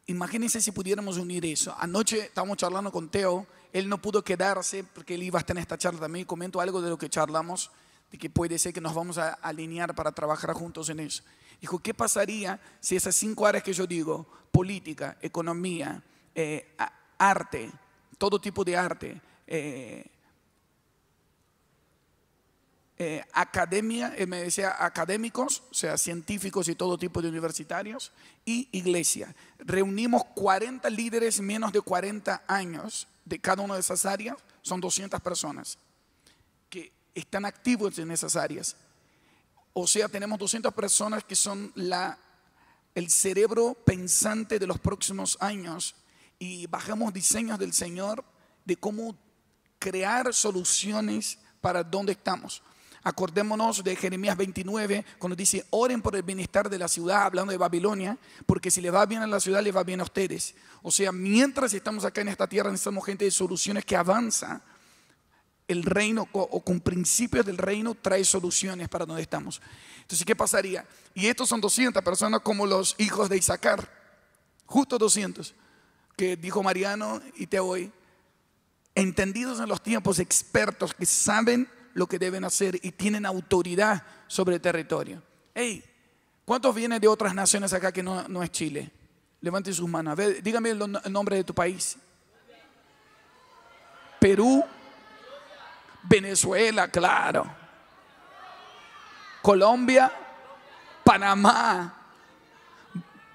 imagínense si pudiéramos unir eso. Anoche estábamos charlando con Teo, él no pudo quedarse porque él iba a estar en esta charla también. Comento algo de lo que charlamos, de que puede ser que nos vamos a alinear para trabajar juntos en eso. Dijo, ¿qué pasaría si esas 5 áreas que yo digo, política, economía, arte, todo tipo de arte, academia, me decía académicos, o sea, científicos y todo tipo de universitarios, y iglesia. Reunimos 40 líderes menos de 40 años de cada una de esas áreas, son 200 personas que están activos en esas áreas. O sea, tenemos 200 personas que son el cerebro pensante de los próximos años, y bajamos diseños del Señor de cómo crear soluciones para donde estamos. Acordémonos de Jeremías 29, cuando dice, oren por el bienestar de la ciudad, hablando de Babilonia, porque si le va bien a la ciudad, le va bien a ustedes. O sea, mientras estamos acá en esta tierra, necesitamos gente de soluciones que avanza. El reino, o con principios del reino, trae soluciones para donde estamos. Entonces, ¿qué pasaría? Y estos son 200 personas como los hijos de Isaacar, justo 200, que dijo Mariano y te hoy, entendidos en los tiempos, expertos que saben lo que deben hacer y tienen autoridad sobre el territorio. Hey, ¿cuántos vienen de otras naciones acá que no es Chile? Levanten sus manos. A ver, dígame el nombre de tu país. Perú, Venezuela, claro. Colombia, Panamá,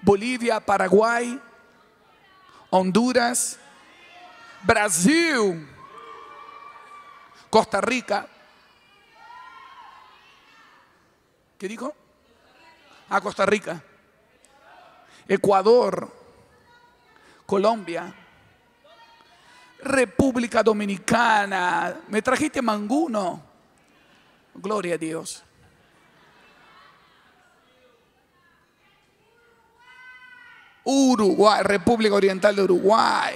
Bolivia, Paraguay, Honduras, Brasil, Costa Rica. ¿Qué dijo? Costa Rica, Ecuador, Colombia, República Dominicana. ¿Me trajiste manguno? Gloria a Dios. Uruguay, República Oriental de Uruguay,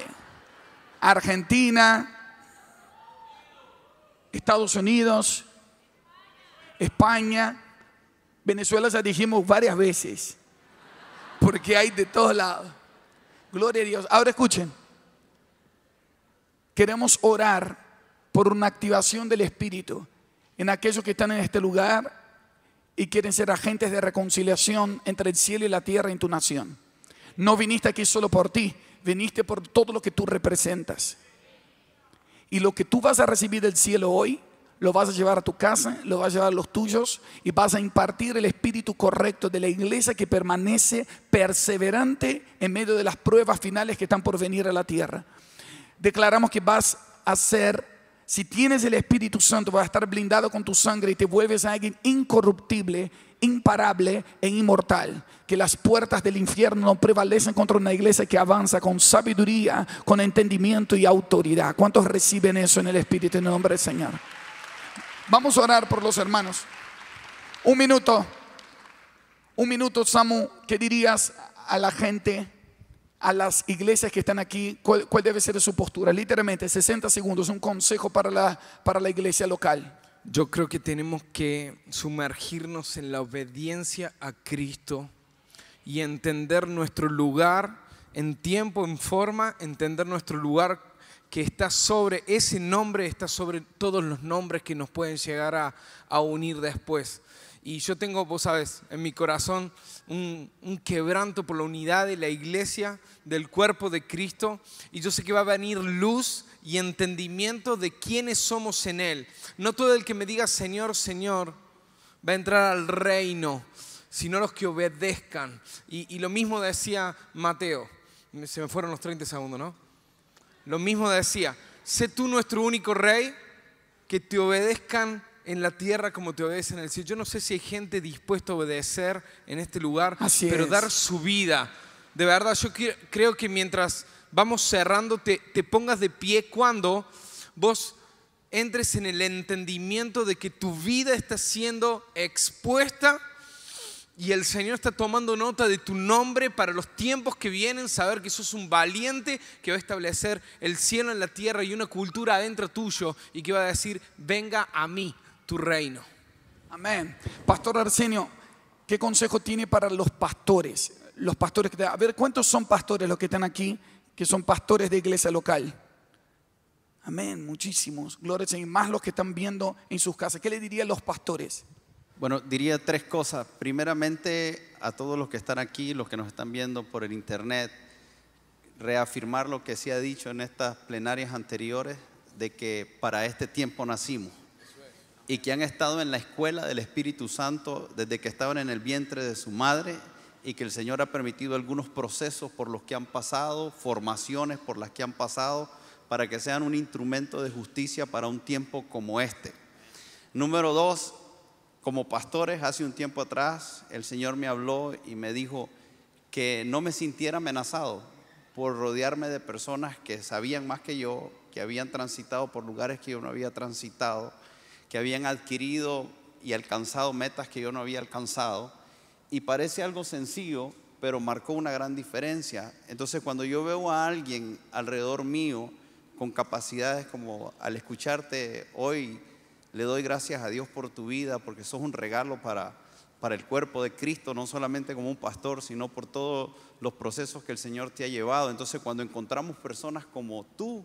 Argentina, Estados Unidos, España, Venezuela. Ya dijimos varias veces, porque hay de todos lados. Gloria a Dios. Ahora escuchen. Queremos orar por una activación del Espíritu en aquellos que están en este lugar y quieren ser agentes de reconciliación entre el cielo y la tierra en tu nación. No viniste aquí solo por ti, viniste por todo lo que tú representas. Y lo que tú vas a recibir del cielo hoy, lo vas a llevar a tu casa, lo vas a llevar a los tuyos y vas a impartir el espíritu correcto de la iglesia que permanece perseverante en medio de las pruebas finales que están por venir a la tierra. Declaramos que vas a ser, si tienes el Espíritu Santo, vas a estar blindado con tu sangre y te vuelves a alguien incorruptible, imparable e inmortal. Que las puertas del infierno no prevalecen contra una iglesia que avanza con sabiduría, con entendimiento y autoridad. ¿Cuántos reciben eso en el Espíritu en el nombre del Señor? Vamos a orar por los hermanos. Un minuto, Samu, ¿qué dirías a la gente, a las iglesias que están aquí? ¿Cuál debe ser su postura? Literalmente, 60 segundos, un consejo para la iglesia local. Yo creo que tenemos que sumergirnos en la obediencia a Cristo y entender nuestro lugar en tiempo, en forma, entender nuestro lugar que está sobre ese nombre, está sobre todos los nombres que nos pueden llegar a unir después. Y yo tengo, vos sabes, en mi corazón un quebranto por la unidad de la iglesia, del cuerpo de Cristo. Y yo sé que va a venir luz y entendimiento de quiénes somos en Él. No todo el que me diga Señor, Señor, va a entrar al reino, sino los que obedezcan. Y lo mismo decía Mateo. Se me fueron los 30 segundos, ¿no? Lo mismo decía, sé tú nuestro único rey, que te obedezcan en la tierra como te obedecen en el cielo. Yo no sé si hay gente dispuesta a obedecer en este lugar, pero dar su vida. De verdad, yo creo que mientras vamos cerrando, te pongas de pie cuando vos entres en el entendimiento de que tu vida está siendo expuesta y el Señor está tomando nota de tu nombre para los tiempos que vienen, saber que sos un valiente que va a establecer el cielo en la tierra y una cultura adentro tuyo y que va a decir, venga a mí tu reino. Amén. Pastor Arsenio, ¿qué consejo tiene para los pastores? Los pastores que a ver, ¿cuántos son pastores los que están aquí, que son pastores de iglesia local? Amén, muchísimos. Gloria al Señor. Más los que están viendo en sus casas. ¿Qué le diría a los pastores? Bueno, diría tres cosas. Primeramente, a todos los que están aquí, los que nos están viendo por el internet, reafirmar lo que se ha dicho en estas plenarias anteriores, de que para este tiempo nacimos y que han estado en la escuela del Espíritu Santo desde que estaban en el vientre de su madre y que el Señor ha permitido algunos procesos por los que han pasado, formaciones por las que han pasado, para que sean un instrumento de justicia para un tiempo como este. Número dos, como pastores, hace un tiempo atrás el Señor me habló y me dijo que no me sintiera amenazado por rodearme de personas que sabían más que yo, que habían transitado por lugares que yo no había transitado, que habían adquirido y alcanzado metas que yo no había alcanzado. Y parece algo sencillo, pero marcó una gran diferencia. Entonces, cuando yo veo a alguien alrededor mío con capacidades como al escucharte hoy, le doy gracias a Dios por tu vida, porque sos un regalo para el cuerpo de Cristo, no solamente como un pastor, sino por todos los procesos que el Señor te ha llevado. Entonces, cuando encontramos personas como tú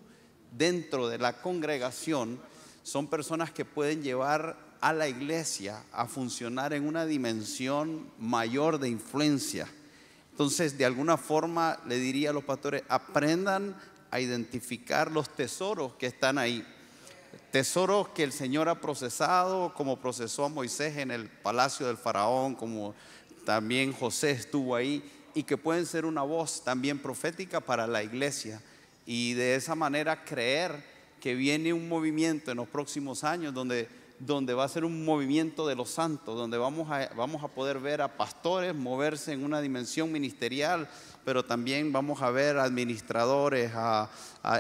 dentro de la congregación, son personas que pueden llevar a la iglesia a funcionar en una dimensión mayor de influencia. Entonces, de alguna forma, le diría a los pastores, aprendan a identificar los tesoros que están ahí. Tesoros que el Señor ha procesado, como procesó a Moisés en el palacio del faraón, como también José estuvo ahí, y que pueden ser una voz también profética para la iglesia. Y de esa manera creer que viene un movimiento en los próximos años donde va a ser un movimiento de los santos, donde vamos a poder ver a pastores moverse en una dimensión ministerial, pero también vamos a ver a administradores, a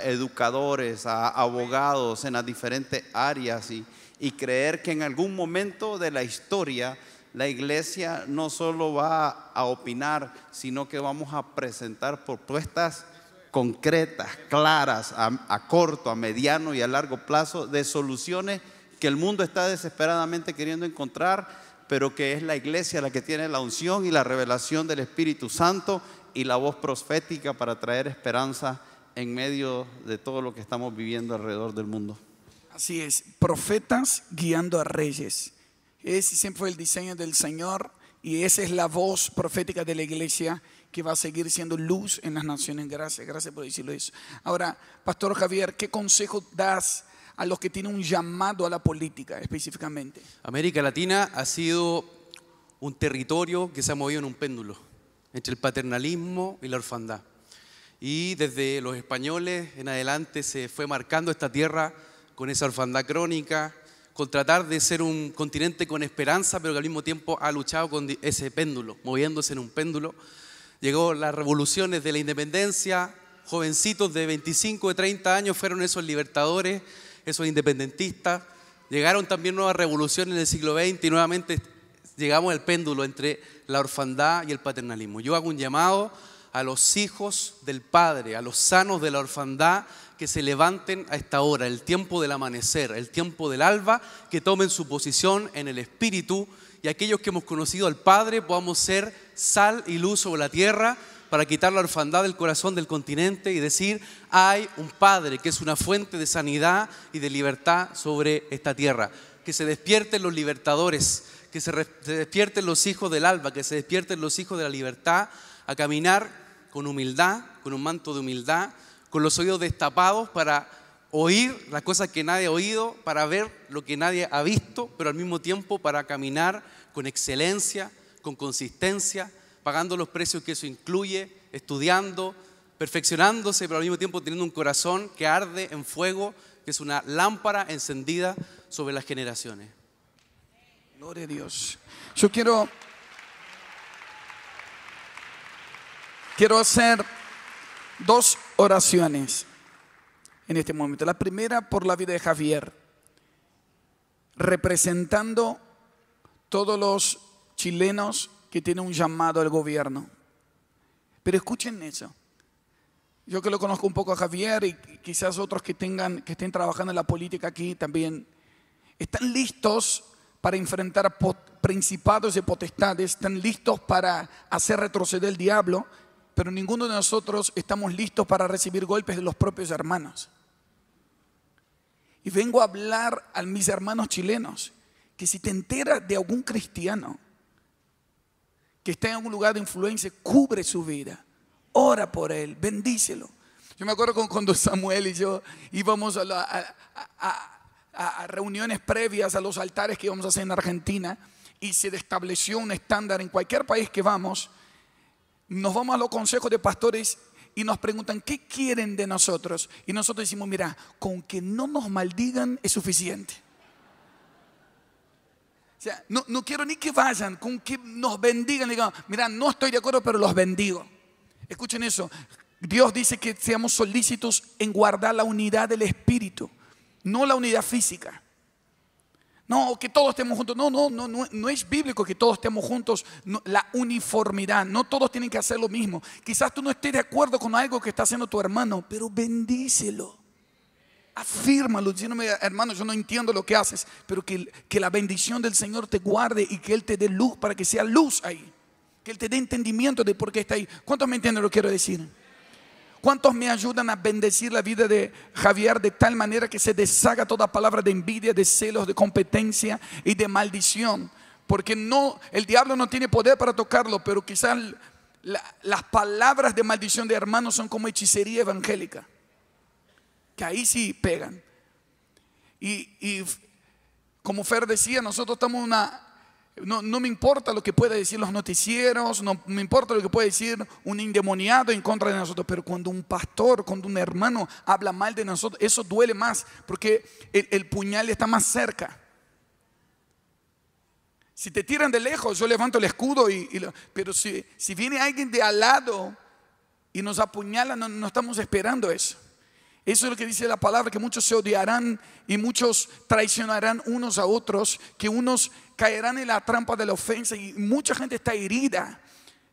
educadores, a abogados en las diferentes áreas y creer que en algún momento de la historia la iglesia no solo va a opinar, sino que vamos a presentar propuestas concretas, claras, a corto, a mediano y a largo plazo, de soluciones que el mundo está desesperadamente queriendo encontrar, pero que es la iglesia la que tiene la unción y la revelación del Espíritu Santo y la voz profética para traer esperanza en medio de todo lo que estamos viviendo alrededor del mundo. Así es, profetas guiando a reyes. Ese siempre fue el diseño del Señor y esa es la voz profética de la iglesia que va a seguir siendo luz en las naciones. Gracias por decirlo eso. Ahora, Pastor Javier, ¿qué consejo das a los que tienen un llamado a la política específicamente? América Latina ha sido un territorio que se ha movido en un péndulo entre el paternalismo y la orfandad. Y desde los españoles en adelante se fue marcando esta tierra con esa orfandad crónica, con tratar de ser un continente con esperanza, pero que al mismo tiempo ha luchado con ese péndulo, moviéndose en un péndulo. Llegó las revoluciones de la independencia, jovencitos de 25, de 30 años fueron esos libertadores, esos independentistas, llegaron también nuevas revoluciones en el siglo XX y nuevamente llegamos al péndulo entre la orfandad y el paternalismo. Yo hago un llamado a los hijos del Padre, a los sanos de la orfandad, que se levanten a esta hora, el tiempo del amanecer, el tiempo del alba, que tomen su posición en el Espíritu, y aquellos que hemos conocido al Padre podamos ser sal y luz sobre la tierra para quitar la orfandad del corazón del continente y decir: hay un Padre que es una fuente de sanidad y de libertad sobre esta tierra. Que se despierten los libertadores, que se despierten los hijos del alba, que se despierten los hijos de la libertad a caminar con humildad, con un manto de humildad, con los oídos destapados para oír las cosas que nadie ha oído, para ver lo que nadie ha visto, pero al mismo tiempo para caminar con excelencia, con consistencia, pagando los precios que eso incluye, estudiando, perfeccionándose, pero al mismo tiempo teniendo un corazón que arde en fuego, que es una lámpara encendida sobre las generaciones. Gloria a Dios. Yo quiero hacer 2 oraciones en este momento. La primera por la vida de Javier, representando todos los chilenos que tienen un llamado al gobierno. Pero escuchen eso. Yo que lo conozco un poco a Javier y quizás otros que estén trabajando en la política aquí también, están listos para enfrentar a principados y potestades, están listos para hacer retroceder el diablo, pero ninguno de nosotros estamos listos para recibir golpes de los propios hermanos. Y vengo a hablar a mis hermanos chilenos, que si te enteras de algún cristiano que está en algún lugar de influencia, cubre su vida, ora por él, bendícelo. Yo me acuerdo cuando Samuel y yo íbamos a reuniones previas a los altares que íbamos a hacer en Argentina, y se estableció un estándar en cualquier país que vamos. Nos vamos a los consejos de pastores y nos preguntan qué quieren de nosotros, y nosotros decimos: mira, con que no nos maldigan es suficiente. O sea, no quiero ni que vayan, con que nos bendigan. Digan: mira, no estoy de acuerdo, pero los bendigo. Escuchen eso. Dios dice que seamos solícitos en guardar la unidad del espíritu, no la unidad física. No, que todos estemos juntos. No es bíblico que todos estemos juntos. No, la uniformidad, no todos tienen que hacer lo mismo. Quizás tú no estés de acuerdo con algo que está haciendo tu hermano, pero bendícelo. Afírmalo, diciéndome: hermano, yo no entiendo lo que haces, pero que la bendición del Señor te guarde y que Él te dé luz para que sea luz ahí. Que Él te dé entendimiento de por qué está ahí. ¿Cuántos me entienden lo que quiero decir? ¿Cuántos me ayudan a bendecir la vida de Javier de tal manera que se deshaga toda palabra de envidia, de celos, de competencia y de maldición? Porque el diablo no tiene poder para tocarlo, pero quizás las palabras de maldición de hermanos son como hechicería evangélica, que ahí sí pegan. Y como Fer decía, nosotros estamos no me importa lo que pueda decir los noticieros, no me importa lo que pueda decir un endemoniado en contra de nosotros, pero cuando un pastor, cuando un hermano habla mal de nosotros, eso duele más, porque el puñal está más cerca. Si te tiran de lejos, yo levanto el escudo, pero si viene alguien de al lado y nos apuñala, no estamos esperando eso. Eso es lo que dice la palabra, que muchos se odiarán y muchos traicionarán unos a otros, que unos caerán en la trampa de la ofensa, y mucha gente está herida,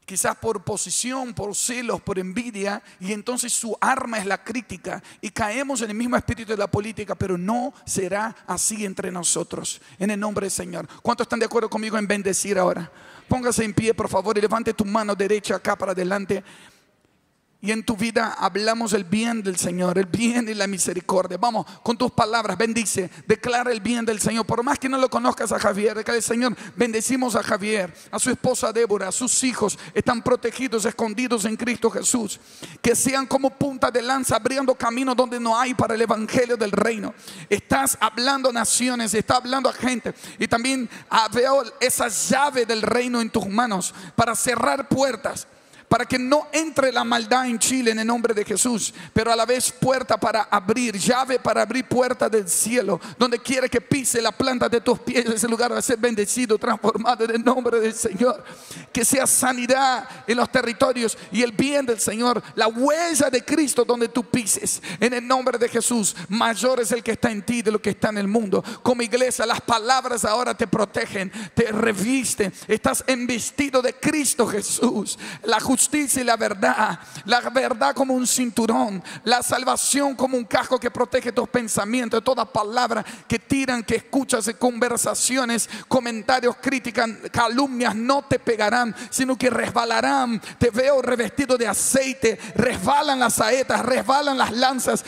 quizás por posición, por celos, por envidia, y entonces su arma es la crítica, y caemos en el mismo espíritu de la política, pero no será así entre nosotros, en el nombre del Señor. ¿Cuántos están de acuerdo conmigo en bendecir ahora? Póngase en pie, por favor, y levante tu mano derecha acá para adelante. Y en tu vida hablamos el bien del Señor, el bien y la misericordia. Vamos, con tus palabras, bendice, declara el bien del Señor. Por más que no lo conozcas a Javier, declara: Señor, bendecimos a Javier, a su esposa Débora, a sus hijos. Están protegidos, escondidos en Cristo Jesús. Que sean como punta de lanza, abriendo camino donde no hay para el evangelio del reino. Estás hablando a naciones, estás hablando a gente. Y también veo esa llave del reino en tus manos para cerrar puertas, para que no entre la maldad en Chile en el nombre de Jesús, pero a la vez puerta para abrir, llave para abrir puerta del cielo. Donde quiera que pise la planta de tus pies, ese lugar va a ser bendecido, transformado en el nombre del Señor. Que sea sanidad en los territorios y el bien del Señor, la huella de Cristo donde tú pises, en el nombre de Jesús. Mayor es el que está en ti de lo que está en el mundo. Como iglesia, las palabras ahora te protegen, te revisten. Estás embestido de Cristo Jesús. La justicia y la verdad como un cinturón, la salvación como un casco que protege tus pensamientos. Toda palabra que tiran, que escuchas, conversaciones, comentarios, críticas, calumnias, no te pegarán, sino que resbalarán. Te veo revestido de aceite, resbalan las saetas, resbalan las lanzas.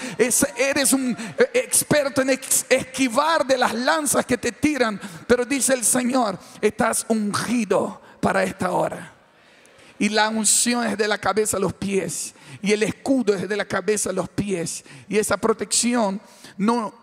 Eres un experto en esquivar de las lanzas que te tiran. Pero dice el Señor, estás ungido para esta hora. Y la unción es de la cabeza a los pies, y el escudo es de la cabeza a los pies. Y esa protección no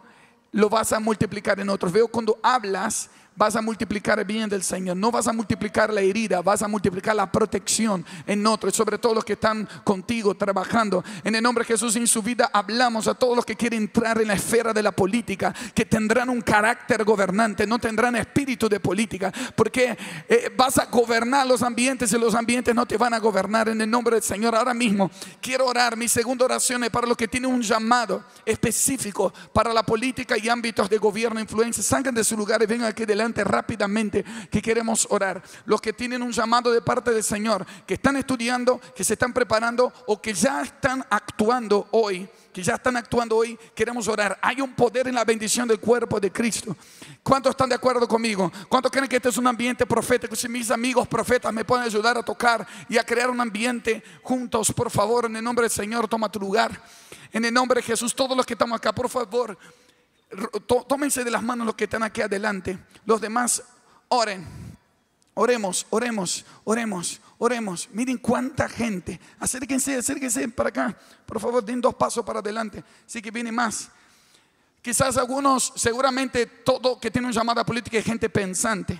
lo vas a multiplicar en otros. Veo cuando hablas, vas a multiplicar el bien del Señor. No vas a multiplicar la herida, vas a multiplicar la protección en otros, sobre todo los que están contigo trabajando. En el nombre de Jesús, en su vida hablamos a todos los que quieren entrar en la esfera de la política, que tendrán un carácter gobernante, no tendrán espíritu de política, porque vas a gobernar los ambientes y los ambientes no te van a gobernar. En el nombre del Señor, ahora mismo quiero orar. Mi segunda oración es para los que tienen un llamado específico para la política y ámbitos de gobierno e influencia. Salgan de su lugar y vengan aquí delante rápidamente, que queremos orar. Los que tienen un llamado de parte del Señor, que están estudiando, que se están preparando o que ya están actuando hoy, queremos orar. Hay un poder en la bendición del cuerpo de Cristo. ¿Cuántos están de acuerdo conmigo? ¿Cuántos creen que este es un ambiente profético? Si mis amigos profetas me pueden ayudar a tocar y a crear un ambiente juntos, por favor, en el nombre del Señor, toma tu lugar. En el nombre de Jesús, todos los que estamos acá, por favor, tómense de las manos los que están aquí adelante. Los demás oren. Oremos. Miren cuánta gente. Acérquense para acá. Por favor, den 2 pasos para adelante. Así que viene más. Quizás algunos, seguramente todo que tiene un llamado a política es gente pensante,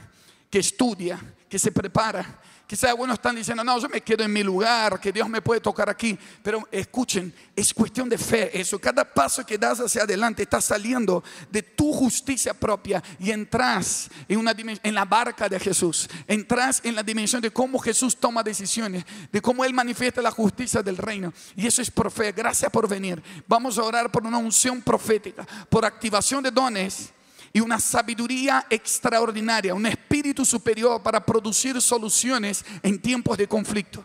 que estudia, que se prepara. Quizás algunos están diciendo, no, yo me quedo en mi lugar, que Dios me puede tocar aquí. Pero escuchen, es cuestión de fe eso. Cada paso que das hacia adelante estás saliendo de tu justicia propia y entras en la barca de Jesús. Entras en la dimensión de cómo Jesús toma decisiones, de cómo Él manifiesta la justicia del reino. Y eso es por fe. Gracias por venir. Vamos a orar por una unción profética, por activación de dones y una sabiduría extraordinaria, un espíritu superior para producir soluciones en tiempos de conflicto.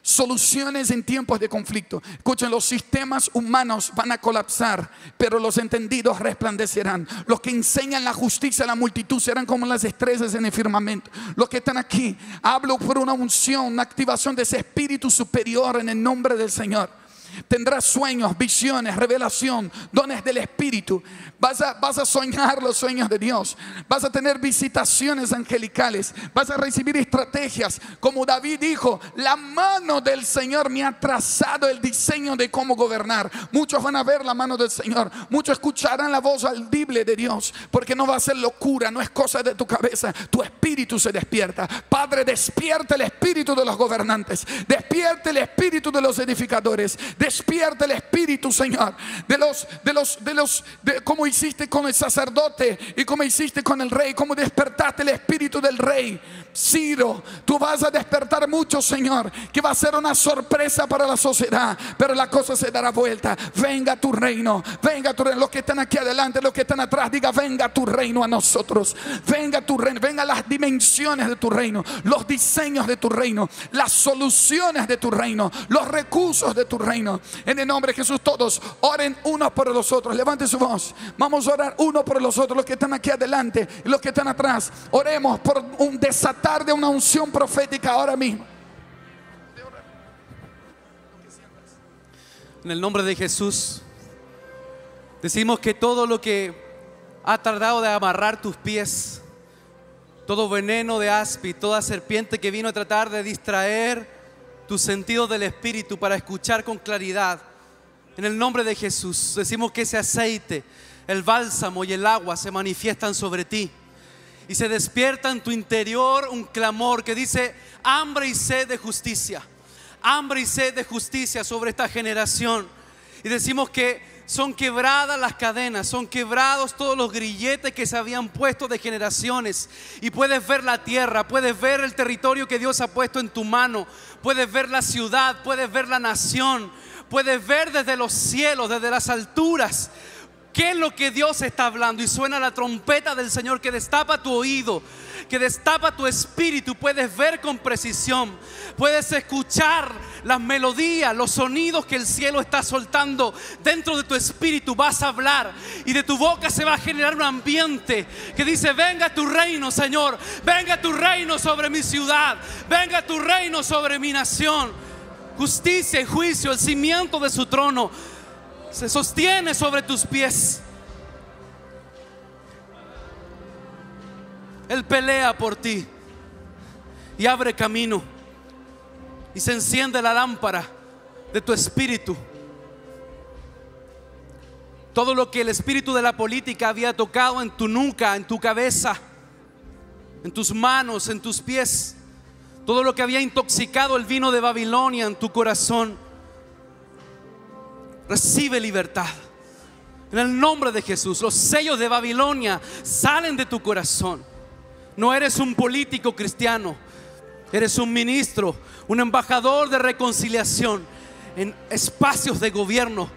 Soluciones en tiempos de conflicto. Escuchen, los sistemas humanos van a colapsar, pero los entendidos resplandecerán. Los que enseñan la justicia a la multitud serán como las estrellas en el firmamento. Los que están aquí, hablo por una unción, una activación de ese espíritu superior en el nombre del Señor. Tendrás sueños, visiones, revelación, dones del Espíritu. Vas a soñar los sueños de Dios. Vas a tener visitaciones angelicales. Vas a recibir estrategias. Como David dijo, la mano del Señor me ha trazado el diseño de cómo gobernar. Muchos van a ver la mano del Señor. Muchos escucharán la voz audible de Dios. Porque no va a ser locura, no es cosa de tu cabeza. Tu espíritu se despierta. Padre, despierta el espíritu de los gobernantes. Despierta el espíritu de los edificadores. Despierta el espíritu, Señor, de como hiciste con el sacerdote y como hiciste con el rey, como despertaste el espíritu del rey Ciro. Tú vas a despertar mucho, Señor, que va a ser una sorpresa para la sociedad, pero la cosa se dará vuelta. Venga tu reino, venga tu reino. Los que están aquí adelante, los que están atrás, diga, venga tu reino a nosotros. Venga tu reino, venga las dimensiones de tu reino, los diseños de tu reino, las soluciones de tu reino, los recursos de tu reino. En el nombre de Jesús, todos oren unos por los otros. Levanten su voz. Vamos a orar unos por los otros. Los que están aquí adelante y los que están atrás, oremos por un desatar de una unción profética ahora mismo. En el nombre de Jesús, decimos que todo lo que ha tardado de amarrar tus pies, todo veneno de áspid, toda serpiente que vino a tratar de distraer tus sentidos del espíritu para escuchar con claridad, en el nombre de Jesús decimos que ese aceite, el bálsamo y el agua se manifiestan sobre ti y se despierta en tu interior un clamor que dice: hambre y sed de justicia, hambre y sed de justicia sobre esta generación. Y decimos que son quebradas las cadenas, son quebrados todos los grilletes que se habían puesto de generaciones. Y puedes ver la tierra, puedes ver el territorio que Dios ha puesto en tu mano, puedes ver la ciudad, puedes ver la nación, puedes ver desde los cielos, desde las alturas, qué es lo que Dios está hablando. Y suena la trompeta del Señor que destapa tu oído, que destapa tu espíritu. Puedes ver con precisión, puedes escuchar las melodías, los sonidos que el cielo está soltando dentro de tu espíritu. Vas a hablar y de tu boca se va a generar un ambiente que dice: venga tu reino, Señor, venga tu reino sobre mi ciudad, venga tu reino sobre mi nación. Justicia y juicio, el cimiento de su trono se sostiene sobre tus pies. Él pelea por ti y abre camino, y se enciende la lámpara de tu espíritu. Todo lo que el espíritu de la política había tocado en tu nuca, en tu cabeza, en tus manos, en tus pies, todo lo que había intoxicado el vino de Babilonia en tu corazón, recibe libertad en el nombre de Jesús. Los sellos de Babilonia salen de tu corazón. No eres un político cristiano, eres un ministro, un embajador de reconciliación en espacios de gobierno.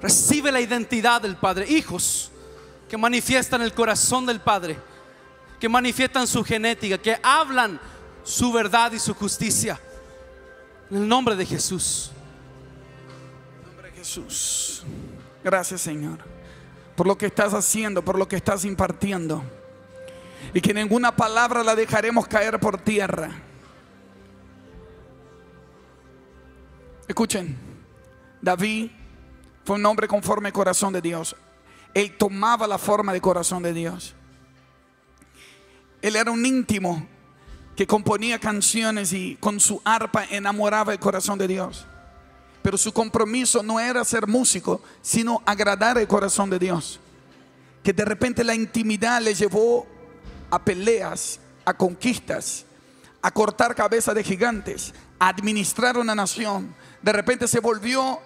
Recibe la identidad del Padre. Hijos que manifiestan el corazón del Padre, que manifiestan su genética, que hablan su verdad y su justicia. En el nombre de Jesús. Jesús, gracias, Señor, por lo que estás haciendo, por lo que estás impartiendo, y que ninguna palabra la dejaremos caer por tierra. Escuchen, David fue un hombre conforme al corazón de Dios. Él tomaba la forma del corazón de Dios. Él era un íntimo que componía canciones y con su arpa enamoraba el corazón de Dios. Pero su compromiso no era ser músico, sino agradar el corazón de Dios. Que de repente la intimidad le llevó a peleas, a conquistas, a cortar cabezas de gigantes, a administrar una nación. De repente se volvió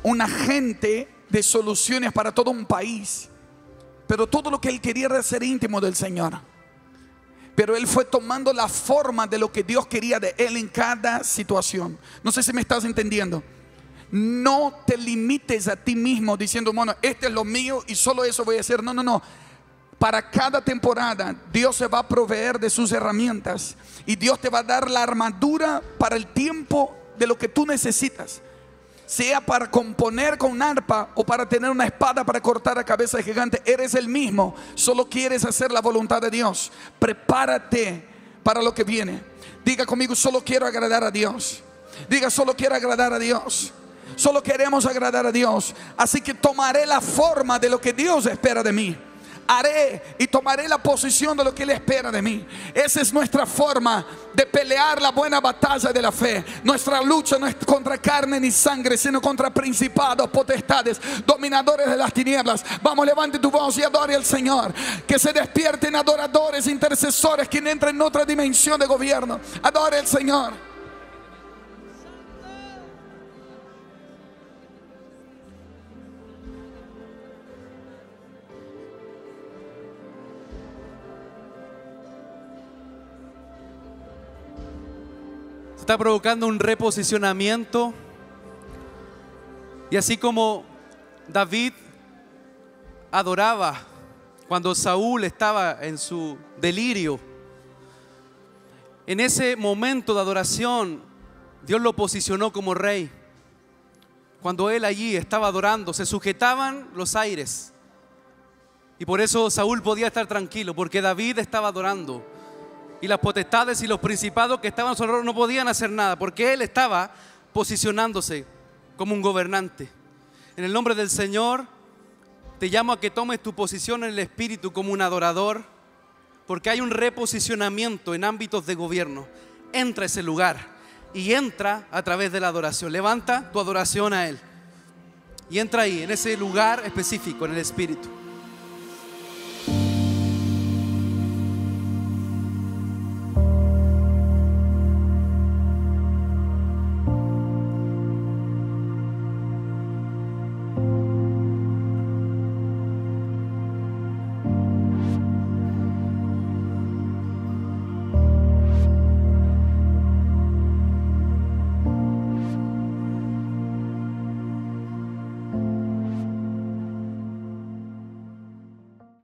un agente de soluciones para todo un país. Pero todo lo que él quería era ser íntimo del Señor. Pero él fue tomando la forma de lo que Dios quería de él en cada situación. No sé si me estás entendiendo. No te limites a ti mismo diciendo: bueno, este es lo mío y solo eso voy a hacer. No, no, no. Para cada temporada Dios se va a proveer de sus herramientas, y Dios te va a dar la armadura para el tiempo de lo que tú necesitas. Sea para componer con arpa o para tener una espada para cortar a cabeza de gigante, eres el mismo. Solo quieres hacer la voluntad de Dios. Prepárate para lo que viene. Diga conmigo: solo quiero agradar a Dios. Diga: solo quiero agradar a Dios. Solo queremos agradar a Dios. Así que tomaré la forma de lo que Dios espera de mí. Haré y tomaré la posición de lo que Él espera de mí. Esa es nuestra forma de pelear la buena batalla de la fe. Nuestra lucha no es contra carne ni sangre, sino contra principados, potestades, dominadores de las tinieblas. Vamos, levante tu voz y adore al Señor. Que se despierten adoradores, intercesores, quien entra en otra dimensión de gobierno. Adore al Señor. Está provocando un reposicionamiento. Y así como David adoraba cuando Saúl estaba en su delirio, en ese momento de adoración Dios lo posicionó como rey. Cuando él allí estaba adorando, se sujetaban los aires, y por eso Saúl podía estar tranquilo, porque David estaba adorando. Y las potestades y los principados que estaban alrededor no podían hacer nada, porque él estaba posicionándose como un gobernante. En el nombre del Señor te llamo a que tomes tu posición en el Espíritu como un adorador, porque hay un reposicionamiento en ámbitos de gobierno. Entra a ese lugar y entra a través de la adoración. Levanta tu adoración a Él y entra ahí, en ese lugar específico, en el Espíritu.